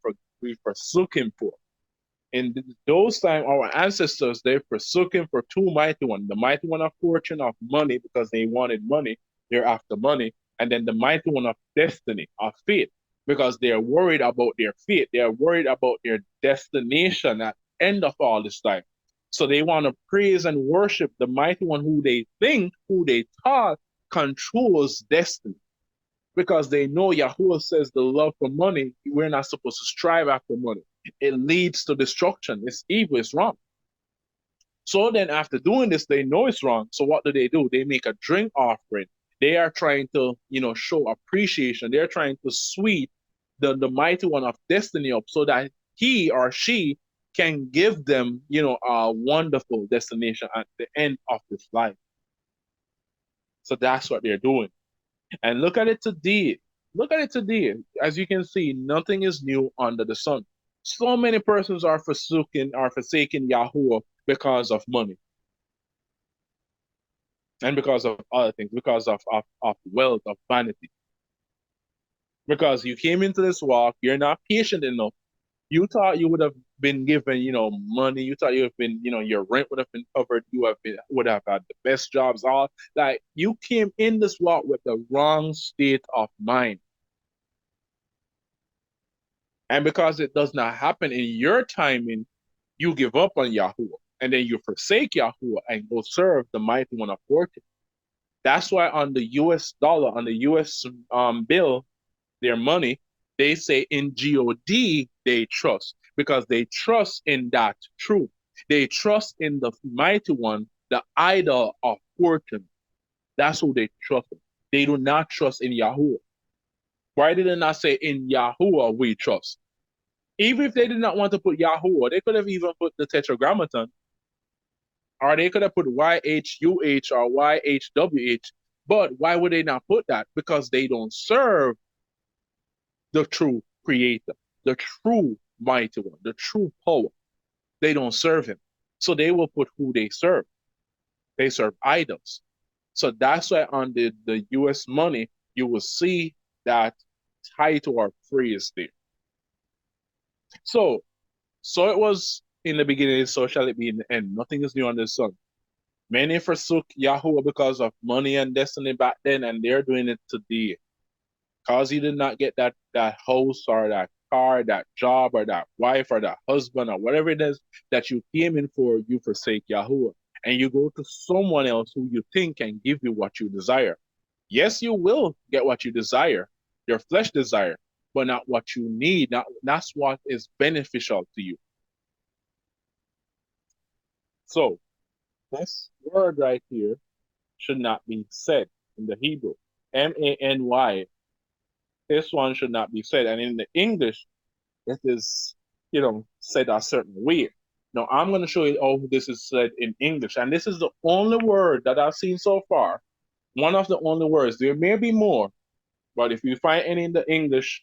forsook him for. In those times, our ancestors, they forsook him for two mighty ones. The mighty one of fortune, of money, because they wanted money. They're after money. And then the mighty one of destiny, of faith, because they're worried about their fate. They're worried about their destination at the end of all this time. So they want to praise and worship the mighty one who they thought controls destiny. Because they know Yahuwah says the love for money, we're not supposed to strive after money. It leads to destruction. It's evil, it's wrong. So then after doing this, they know it's wrong. So what do? They make a drink offering. They are trying to, show appreciation. They're trying to sweet the mighty one of destiny up so that he or she can give them, a wonderful destination at the end of this life. So that's what they're doing. And look at it today. Look at it today. As you can see, nothing is new under the sun. So many persons are forsaking Yahuwah because of money and because of other things, because of wealth, of vanity. Because you came into this walk, you're not patient enough. You thought you would have been given, money. You thought you have been, your rent would have been covered. Would have had the best jobs. All like you came in this walk with the wrong state of mind. And because it does not happen in your timing, you give up on Yahuwah. And then you forsake Yahuwah and go serve the mighty one of fortune. That's why on the US dollar, on the US bill, their money, they say in God they trust because they trust in that truth. They trust in the mighty one, the idol of fortune. That's who they trust in. They do not trust in Yahuwah. Why did they not say in Yahuwah we trust? Even if they did not want to put Yahuwah, they could have even put the Tetragrammaton, or they could have put YHUH or YHWH. But why would they not put that? Because they don't serve the true creator, the true mighty one, the true power. They don't serve him. So they will put who they serve. They serve idols. So that's why on the US money, you will see that title or phrase there. So it was in the beginning, so shall it be in the end. Nothing is new under the sun. Many forsook Yahuwah because of money and destiny back then, and they're doing it today. Because you did not get that house or that car, that job or that wife or that husband or whatever it is that you came in for, you forsake Yahuwah. And you go to someone else who you think can give you what you desire. Yes, you will get what you desire, your flesh desire, but not what you need. That's what is beneficial to you. So this word right here should not be said in the Hebrew. Many. This one should not be said. And in the English, it is, said a certain way. Now, I'm going to show you how this is said in English. And this is the only word that I've seen so far. One of the only words. There may be more, but if you find any in the English,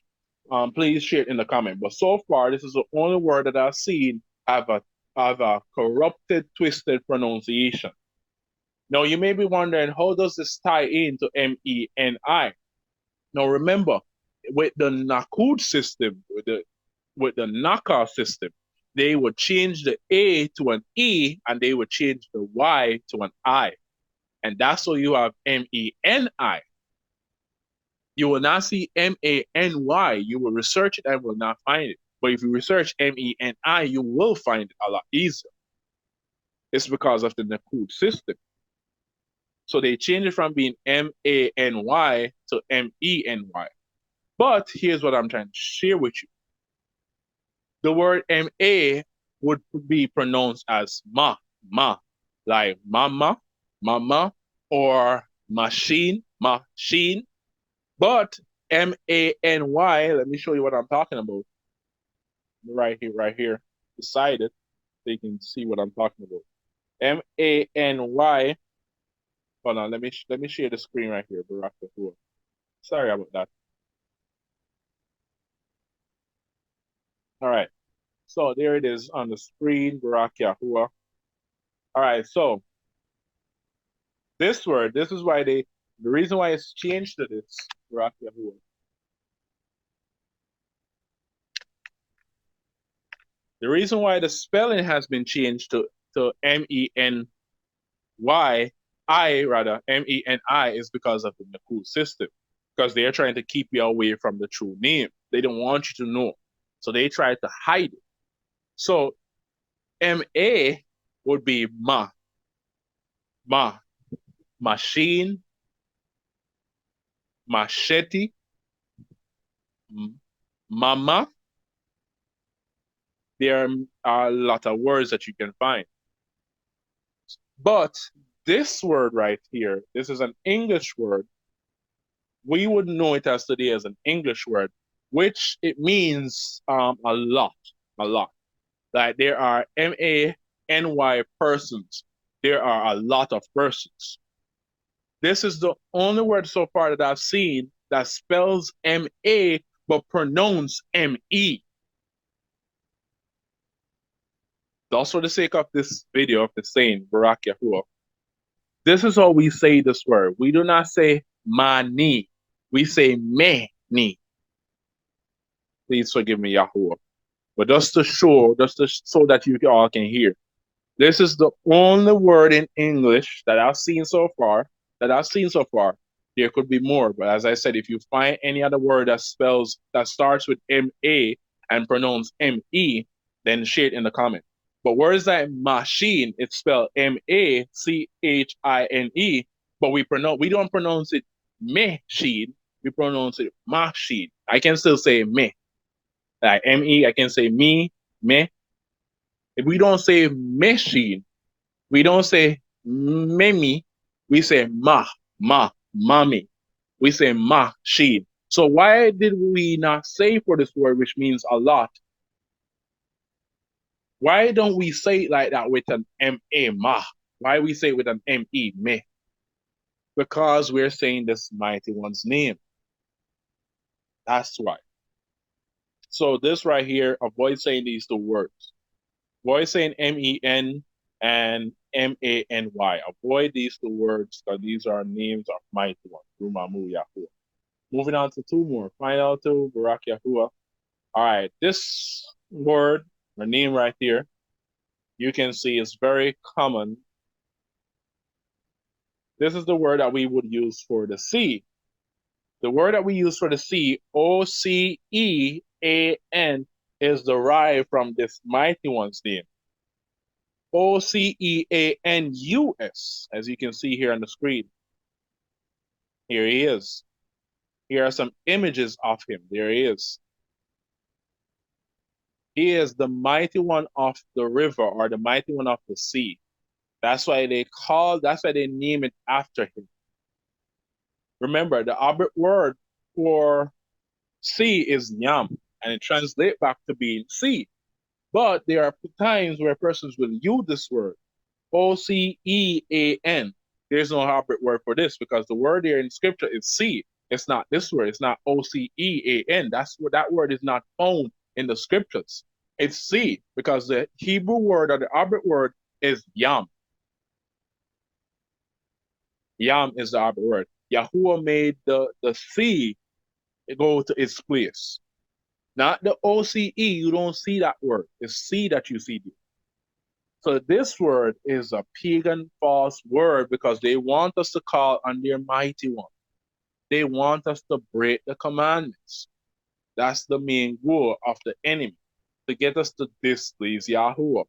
please share it in the comment. But so far, this is the only word that I've seen have a corrupted, twisted pronunciation. Now, you may be wondering, how does this tie into Meni? Now, remember, with the Nakud system, with the Naka system, they would change the A to an E and they would change the Y to an I. And that's why you have Meni. You will not see Many. You will research it and will not find it. But if you research Meni, you will find it a lot easier. It's because of the Nakud system. So they changed it from being Many to Meni. But here's what I'm trying to share with you. The word Ma would be pronounced as ma, like mama, or machine. But Many, let me show you what I'm talking about. Right here, beside it, so you can see what I'm talking about. Many. Hold on, let me share the screen right here, Barack Yahuwah. Sorry about that. All right. So there it is on the screen, Barack Yahuwah. All right, so this word, this is why the reason why it's changed to this, Barack Yahuwah, The reason why the spelling has been changed to Meny, Meni, is because of the Nakul system. Because they are trying to keep you away from the true name. They don't want you to know. So they try to hide it. So MA would be machine, machete, mama. There are a lot of words that you can find. But this word right here, this is an English word. We would know it as today as an English word, which it means a lot, a lot. Like there are Many persons. There are a lot of persons. This is the only word so far that I've seen that spells MA but pronounce ME. Thus, for the sake of this video of the saying, Barak Yahuwah, this is how we say this word. We do not say Mani. We say Meni. Please forgive me, Yahuwah. But just to show, so that you all can hear. This is the only word in English that I've seen so far. There could be more, but as I said, if you find any other word that starts with MA and pronounce ME, then share it in the comment. But words like machine, it's spelled Machine, but we don't pronounce it machine, we pronounce it machine. I can still say me. Like ME, I can say me. If we don't say machine, we don't say memi, we say mommy. We say machine. So why did we not say for this word, which means a lot? Why don't we say it like that with an ma? Why we say it with an me? Because we're saying this mighty one's name. That's why. So this right here, avoid saying these two words. Avoid saying MEN and MANY. Avoid these two words because these are names of mighty ones. Rumamu Yahuwah. Moving on to two more. Final two, Barak Yahuwah. All right, this word, or name right here, you can see is very common. This is the word that we would use for the sea. The word that we use for the sea, Ocean, is derived from this mighty one's name. Oceanus, as you can see here on the screen. Here he is. Here are some images of him. There he is. He is the mighty one of the river, or the mighty one of the sea. That's why they name it after him. Remember, the Arabic word for sea is yam, and it translates back to being sea. But there are times where persons will use this word, Ocean. There's no Arabic word for this because the word there in scripture is sea. It's not this word. It's not Ocean. That word is not found in the scriptures. It's sea because the Hebrew word or the Arabic word is yam. Yam is the Arabic word. Yahuwah made the sea go to its place. Not the OCE, you don't see that word. It's sea that you see. So this word is a pagan false word because they want us to call on their mighty one. They want us to break the commandments. That's the main goal of the enemy, to get us to displease Yahuwah.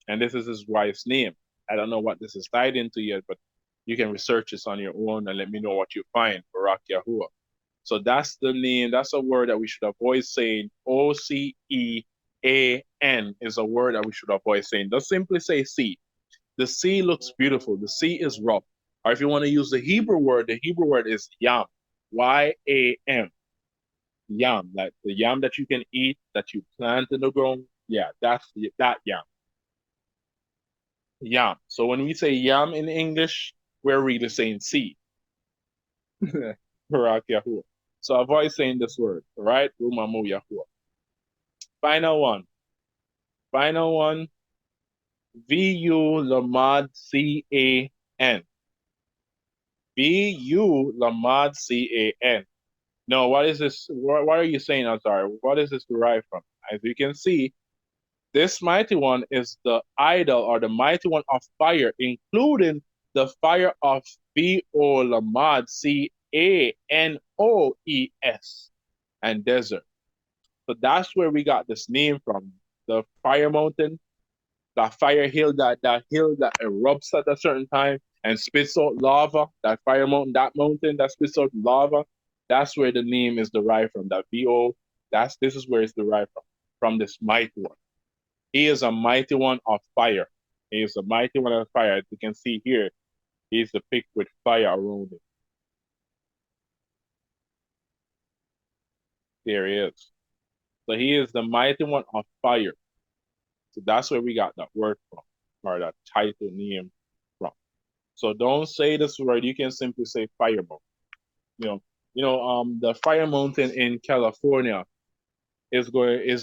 And this is his wife's name. I don't know what this is tied into yet, but you can research this on your own and let me know what you find, Barak Yahuwah. So that's the name. That's a word that we should avoid saying. Ocean is a word that we should avoid saying. Don't simply say sea. The sea looks beautiful. The sea is rough. Or if you want to use the Hebrew word is yam. YAM. Yam. Like the yam that you can eat, that you plant in the ground. Yeah, that yam. Yam. So when we say yam in English, we're really saying sea. Barak Yahuwah. So avoid saying this word, all right? Rumamu Yahuwah. Final one. VU Lamad CAN. VU Lamad CAN. No, what is this? What are you saying, Azar? What is this derived from? As you can see, this mighty one is the idol or the mighty one of fire, including the fire of Lamad, Canoes, and desert. So that's where we got this name from. The fire mountain, that fire hill, that hill that erupts at a certain time and spits out lava, that fire mountain, that mountain that spits out lava, that's where the name is derived from. That VO, this is where it's derived from this mighty one. He is a mighty one of fire. He is a mighty one of fire. As you can see here, he's depicted with fire around him. There he is. So he is the mighty one of fire. So that's where we got that word from, or that title name from. So don't say this word. You can simply say fire mountain. The fire mountain in California is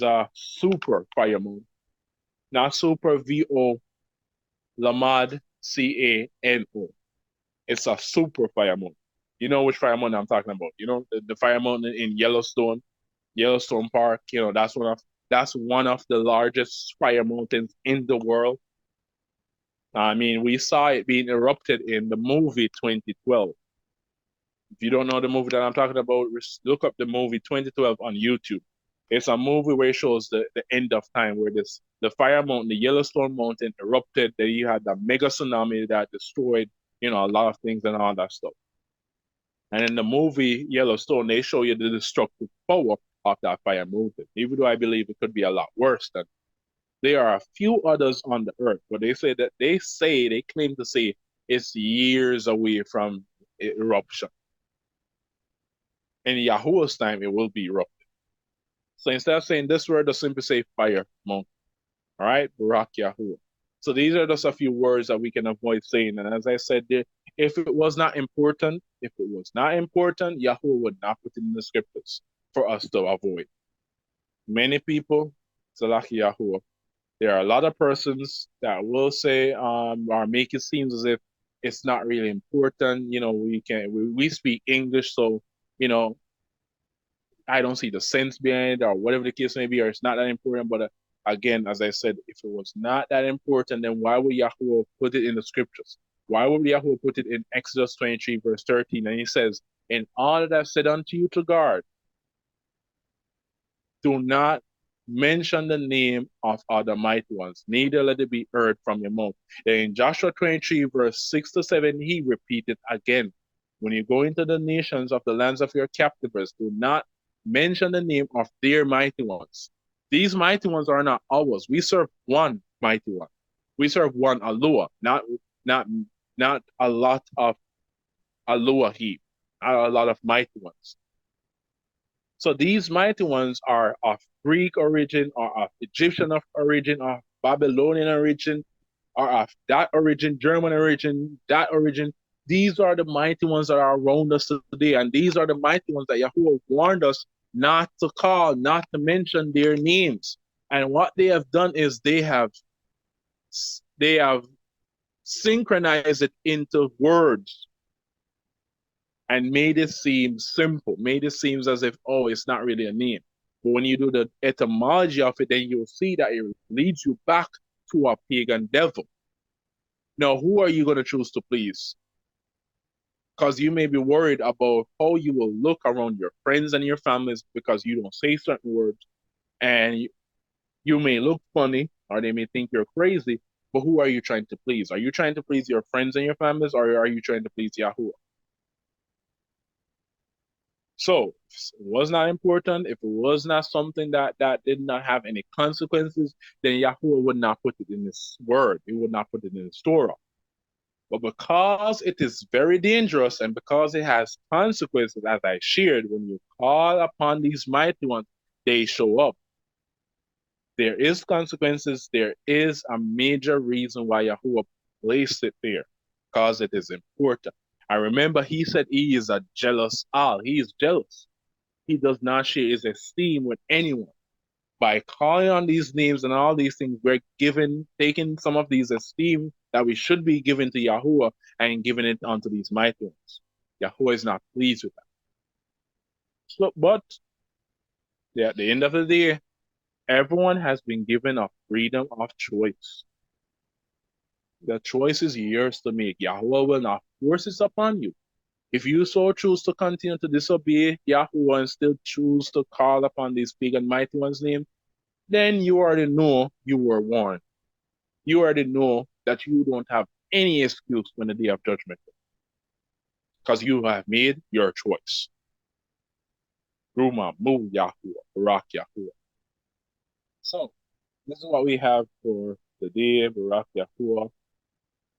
a super fire mountain, not super VO Lamad Cano. It's a super fire mountain. You know which fire mountain I'm talking about. You know the fire mountain in Yellowstone Park. That's one of the largest fire mountains in the world. I mean, we saw it being erupted in the movie 2012. If you don't know the movie that I'm talking about, look up the movie 2012 on YouTube. It's a movie where it shows the end of time, where the fire mountain, the Yellowstone Mountain erupted. Then you had the mega tsunami that destroyed, a lot of things and all that stuff. And in the movie Yellowstone, they show you the destructive power of that fire mountain. Even though I believe it could be a lot worse than there are a few others on the earth, but they claim to say it's years away from eruption. In Yahuwah's time, it will be erupted. So instead of saying this word, just simply say fire mountain. All right, Barak Yahuwah. So these are just a few words that we can avoid saying. And as I said, if it was not important, Yahuwah would not put it in the scriptures for us to avoid. Many people, Salaki Yahuwah, there are a lot of persons that will say or make it seem as if it's not really important. We speak English, so I don't see the sense behind it, or whatever the case may be, or it's not that important. But again, as I said, if it was not that important, then why would Yahuwah put it in the scriptures? Why would Yahuwah put it in Exodus 23, verse 13? And he says, "In all that I've said unto you to guard, do not mention the name of other mighty ones, neither let it be heard from your mouth." Then in Joshua 23, verse 6 to 7, he repeated again, "When you go into the nations of the lands of your captives, do not mention the name of their mighty ones." These mighty ones are not ours. We serve one mighty one. We serve one Alua, not not a lot of Aluahi, not a lot of mighty ones. So these mighty ones are of Greek origin, or of Egyptian of origin, or Babylonian origin, or of that origin, German origin, that origin. These are the mighty ones that are around us today. And these are the mighty ones that Yahuwah warned us not to call, not to mention their names. And what they have done is they have synchronized it into words and made it seem simple, made it seem as if, oh, it's not really a name. But when you do the etymology of it, then you'll see that it leads you back to a pagan devil. Now, who are you going to choose to please? Because you may be worried about how you will look around your friends and your families because you don't say certain words, and you may look funny, or they may think you're crazy, but who are you trying to please? Are you trying to please your friends and your families, or are you trying to please Yahuwah? So if it was not important, if it was not something that did not have any consequences, then Yahuwah would not put it in his word. He would not put it in his Torah. But because it is very dangerous, and because it has consequences, as I shared, when you call upon these mighty ones, they show up. There is consequences. There is a major reason why Yahuwah placed it there, because it is important. I remember he said he is a jealous Al. He is jealous. He does not share his esteem with anyone. By calling on these names and all these things, we're taking some of these esteem that we should be given to Yahuwah and giving it onto these mighty ones. Yahuwah is not pleased with that. So, but at the end of the day, everyone has been given a freedom of choice. The choice is yours to make. Yahweh will not force it upon you. If you so choose to continue to disobey Yahweh and still choose to call upon these pagan mighty one's name, then you already know you were warned. You already know that you don't have any excuse when the day of judgment, because you have made your choice. Ruma, Mu Yahuwah, Barak Yahuwah. So, this is what we have for today, Barak Yahuwah.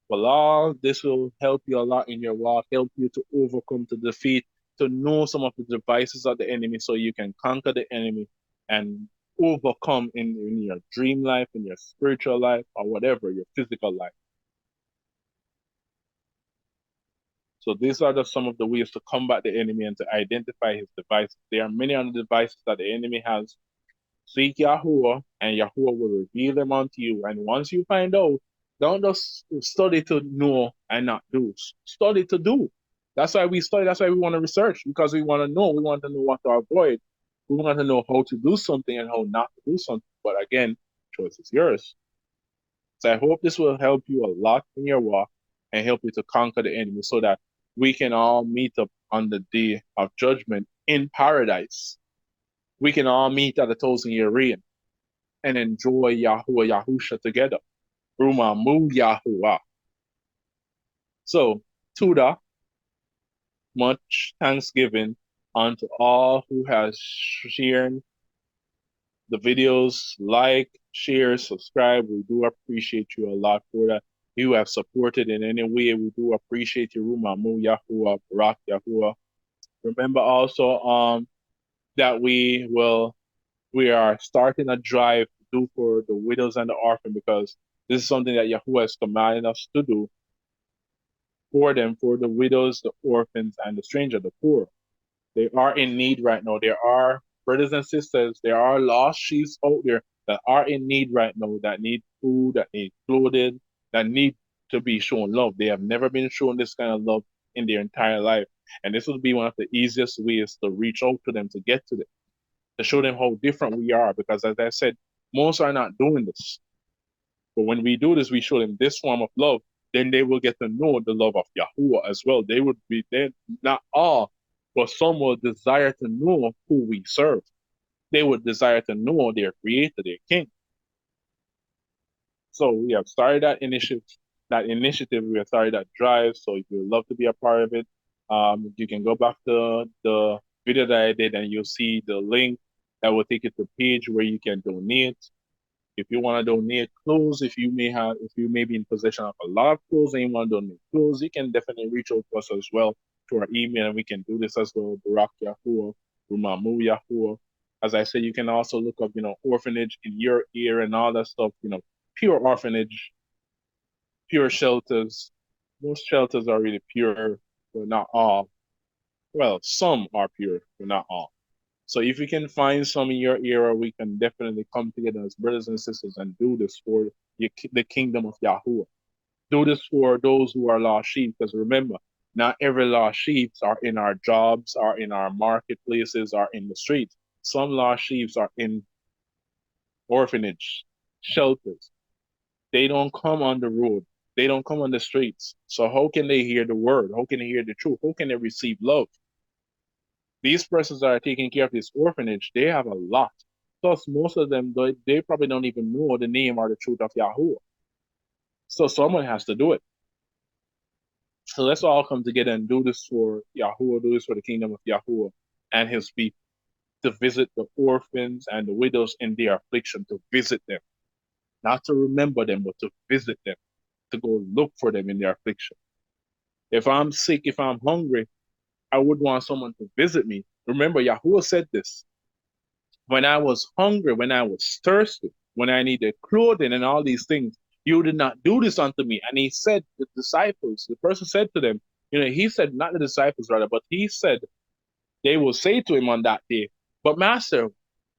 Bilal, this will help you a lot in your walk, help you to overcome, to defeat, to know some of the devices of the enemy so you can conquer the enemy and overcome in your dream life, in your spiritual life, or whatever, your physical life. So these are some of the ways to combat the enemy and to identify his devices. There are many other devices that the enemy has. Seek Yahuwah, and Yahuwah will reveal them unto you. And once you find out, don't just study to know and not do. Study to do. That's why we study. That's why we want to research, because we want to know. We want to know what to avoid. We want to know how to do something and how not to do something. But again, choice is yours. So I hope this will help you a lot in your walk and help you to conquer the enemy so that we can all meet up on the day of judgment in paradise. We can all meet at the 1,000-year reign and enjoy Yahuwah Yahusha together. Ruma Mu Yahuwah. So, Tuda, much thanksgiving unto all who has shared the videos, like, share, subscribe. We do appreciate you a lot for that. You have supported in any way. We do appreciate you. Ruma Mu Yahuwah, Barak Yahuwah. Remember also that we are starting a drive to do for the widows and the orphan, because this is something that Yahuwah is commanding us to do for them, for the widows, the orphans, and the stranger, the poor. They are in need right now. There are brothers and sisters, there are lost sheep out there that are in need right now, that need food, that need clothing, that need to be shown love. They have never been shown this kind of love in their entire life. And this would be one of the easiest ways to reach out to them, to get to them, to show them how different we are. Because as I said, most are not doing this. But when we do this, we show them this form of love, then they will get to know the love of Yahuwah as well. They would be then, not all, but some will desire to know who we serve. They would desire to know their creator, their king. So we have started that initiative, we have started that drive. So if you would love to be a part of it, you can go back to the video that I did and you'll see the link that will take you to the page where you can donate. If you want to donate clothes, if you may be in possession of a lot of clothes and you want to donate clothes, you can definitely reach out to us as well to our email, and we can do this as well. Barak Yahuwah, Rumamu Yahuwah. As I said, you can also look up, orphanage in your ear and all that stuff, pure orphanage, pure shelters. Most shelters are really pure, but not all. Well, some are pure, but not all. So if we can find some in your era, we can definitely come together as brothers and sisters and do this for the kingdom of Yahuwah. Do this for those who are lost sheep, because remember, not every lost sheep are in our jobs, are in our marketplaces, are in the streets. Some lost sheep are in orphanage, shelters. They don't come on the road. They don't come on the streets. So how can they hear the word? How can they hear the truth? How can they receive love? These persons that are taking care of this orphanage, they have a lot. Plus, most of them, they probably don't even know the name or the truth of Yahuwah. So someone has to do it. So let's all come together and do this for Yahuwah, do this for the kingdom of Yahuwah and his people, to visit the orphans and the widows in their affliction, to visit them. Not to remember them, but to visit them, to go look for them in their affliction. If I'm sick, if I'm hungry, I would want someone to visit me. Remember, Yahuwah said this. When I was hungry, when I was thirsty, when I needed clothing and all these things, you did not do this unto me. And he said, the disciples, the person said to them, he said, not the disciples rather, but he said, they will say to him on that day, but master,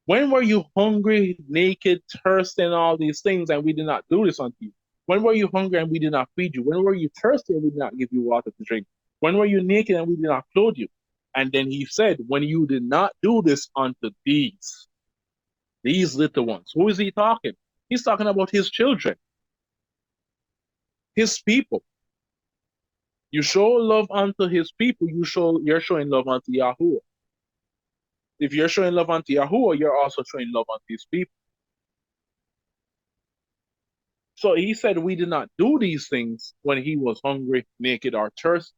when were you hungry, naked, thirsty, and all these things, and we did not do this unto you? When were you hungry and we did not feed you? When were you thirsty and we did not give you water to drink? When were you naked and we did not clothe you? And then he said, when you did not do this unto these little ones. Who is he talking? He's talking about his children, his people. You show love unto his people, you're showing love unto Yahuwah. If you're showing love unto Yahuwah, you're also showing love unto his people. So he said we did not do these things when he was hungry, naked, or thirsty.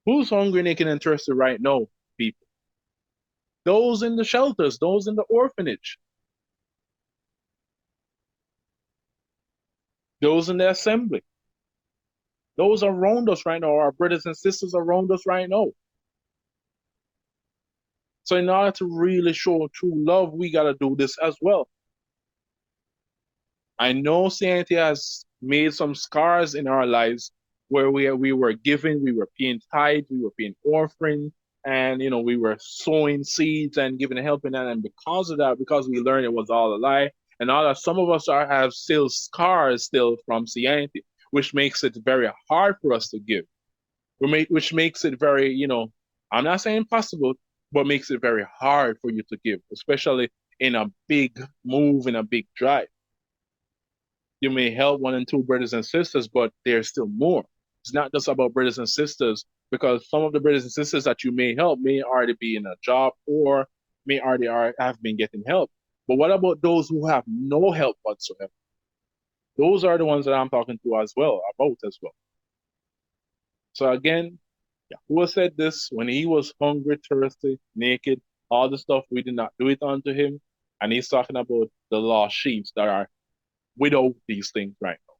Who's hungry, naked, and thirsty right now, people? Those in the shelters, those in the orphanage, those in the assembly, those around us right now, our brothers and sisters around us right now. So in order to really show true love, we got to do this as well. I know Saint has made some scars in our lives where we were giving, we were paying tithes, we were paying offering, and we were sowing seeds and giving help in that. And because of that, because we learned it was all a lie, and all that, some of us have still scars still from Saint, which makes it very hard for us to give. Which makes it very, I'm not saying impossible, but makes it very hard for you to give, especially in a big move, in a big drive. You may help one and two brothers and sisters, but there's still more. It's not just about brothers and sisters, because some of the brothers and sisters that you may help may already be in a job or may already have been getting help. But what about those who have no help whatsoever? Those are the ones that I'm talking to as well, about as well. So again, Yahuwah said this when he was hungry, thirsty, naked, all the stuff we did not do it unto him. And he's talking about the lost sheep that are without these things right now.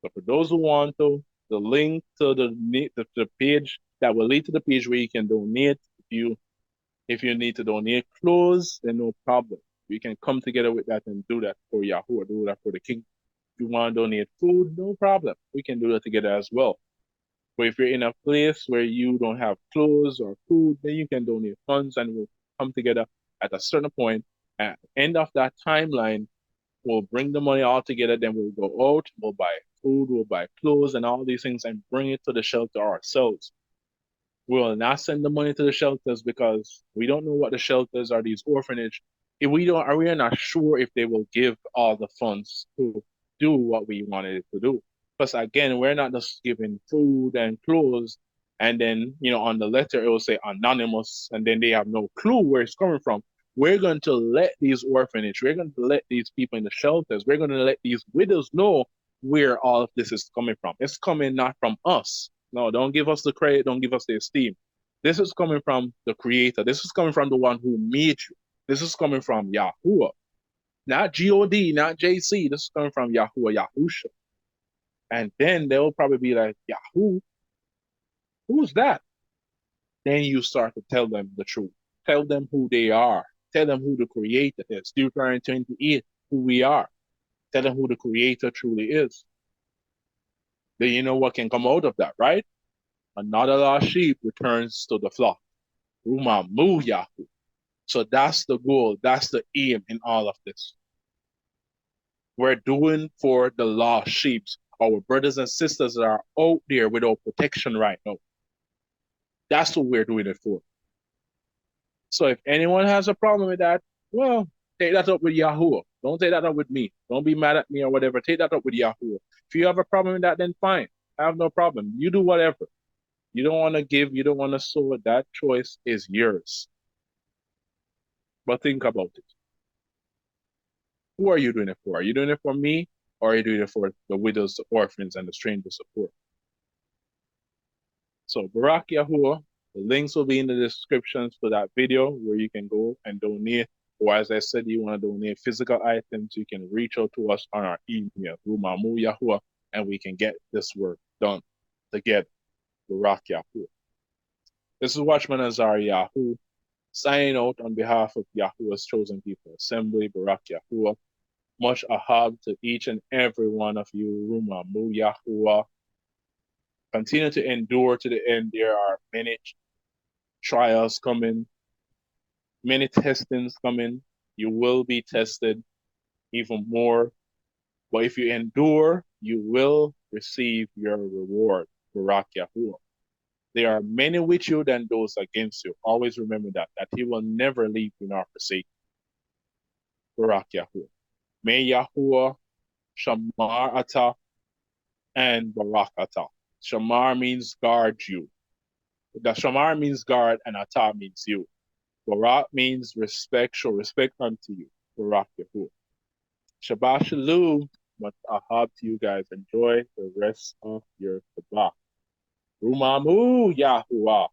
So for those who want to, the link to the page that will lead to the page where you can donate. If you need to donate clothes, then no problem. We can come together with that and do that for Yahuwah, do that for the king. If you want to donate food, no problem. We can do that together as well. But if you're in a place where you don't have clothes or food, then you can donate funds and we'll come together at a certain point. At the end of that timeline, we'll bring the money all together, then we'll go out, we'll buy food, we'll buy clothes and all these things and bring it to the shelter ourselves. We will not send the money to the shelters because we don't know what the shelters are, these orphanage. If we don't, we are not sure if they will give all the funds to do what we wanted it to do. Because again, we're not just giving food and clothes, and then on the letter it will say anonymous, and then they have no clue where it's coming from. We're going to let these orphanage, we're going to let these people in the shelters, we're going to let these widows know where all of this is coming from. It's coming not from us. No, don't give us the credit, don't give us the esteem. This is coming from the Creator. This is coming from the one who made you. This is coming from Yahuwah. Not God, not JC. This is coming from Yahuwah, Yahusha. And then they'll probably be like, Yahoo, who's that? Then you start to tell them the truth. Tell them who they are. Tell them who the Creator is. Deuteronomy 28, who we are. Tell them who the Creator truly is. Then you know what can come out of that, right? Another lost sheep returns to the flock. Rumamu Yahu. So that's the goal. That's the aim in all of this. We're doing for the lost sheep, our brothers and sisters that are out there without protection right now. That's what we're doing it for. So if anyone has a problem with that, well, take that up with Yahuwah. Don't take that up with me. Don't be mad at me or whatever. Take that up with Yahuwah. If you have a problem with that, then fine. I have no problem. You do whatever. You don't want to give, you don't want to sow, that choice is yours. But think about it. Who are you doing it for? Are you doing it for me? Or are you doing it for the widows, the orphans, and the stranger support? So Barak Yahuwah, the links will be in the descriptions for that video where you can go and donate. Or as I said, you want to donate physical items, you can reach out to us on our email, Rumamu Yahuwah, and we can get this work done together. Barak Yahuwah. This is Watchman Azar Yahoo, signing out on behalf of Yahuwah's Chosen People Assembly, Barak Yahuwah. Much ahab to each and every one of you, Rumamu Yahuwah. Continue to endure to the end. There are many trials coming, many testings coming. You will be tested even more. But if you endure, you will receive your reward, Barak Yahuwah. There are many with you than those against you. Always remember that he will never leave you nor forsake you. Barak Yahuwah. May Yahuwah Shamar Atah and Barak Atah. Shamar means guard you. The Shamar means guard and Atah means you. Barak means respect, show respect unto you. Barak Yahuwah. Shabbat Shalom. Much ahab to you guys. Enjoy the rest of your Shabbat. Rumamu Yahuwah.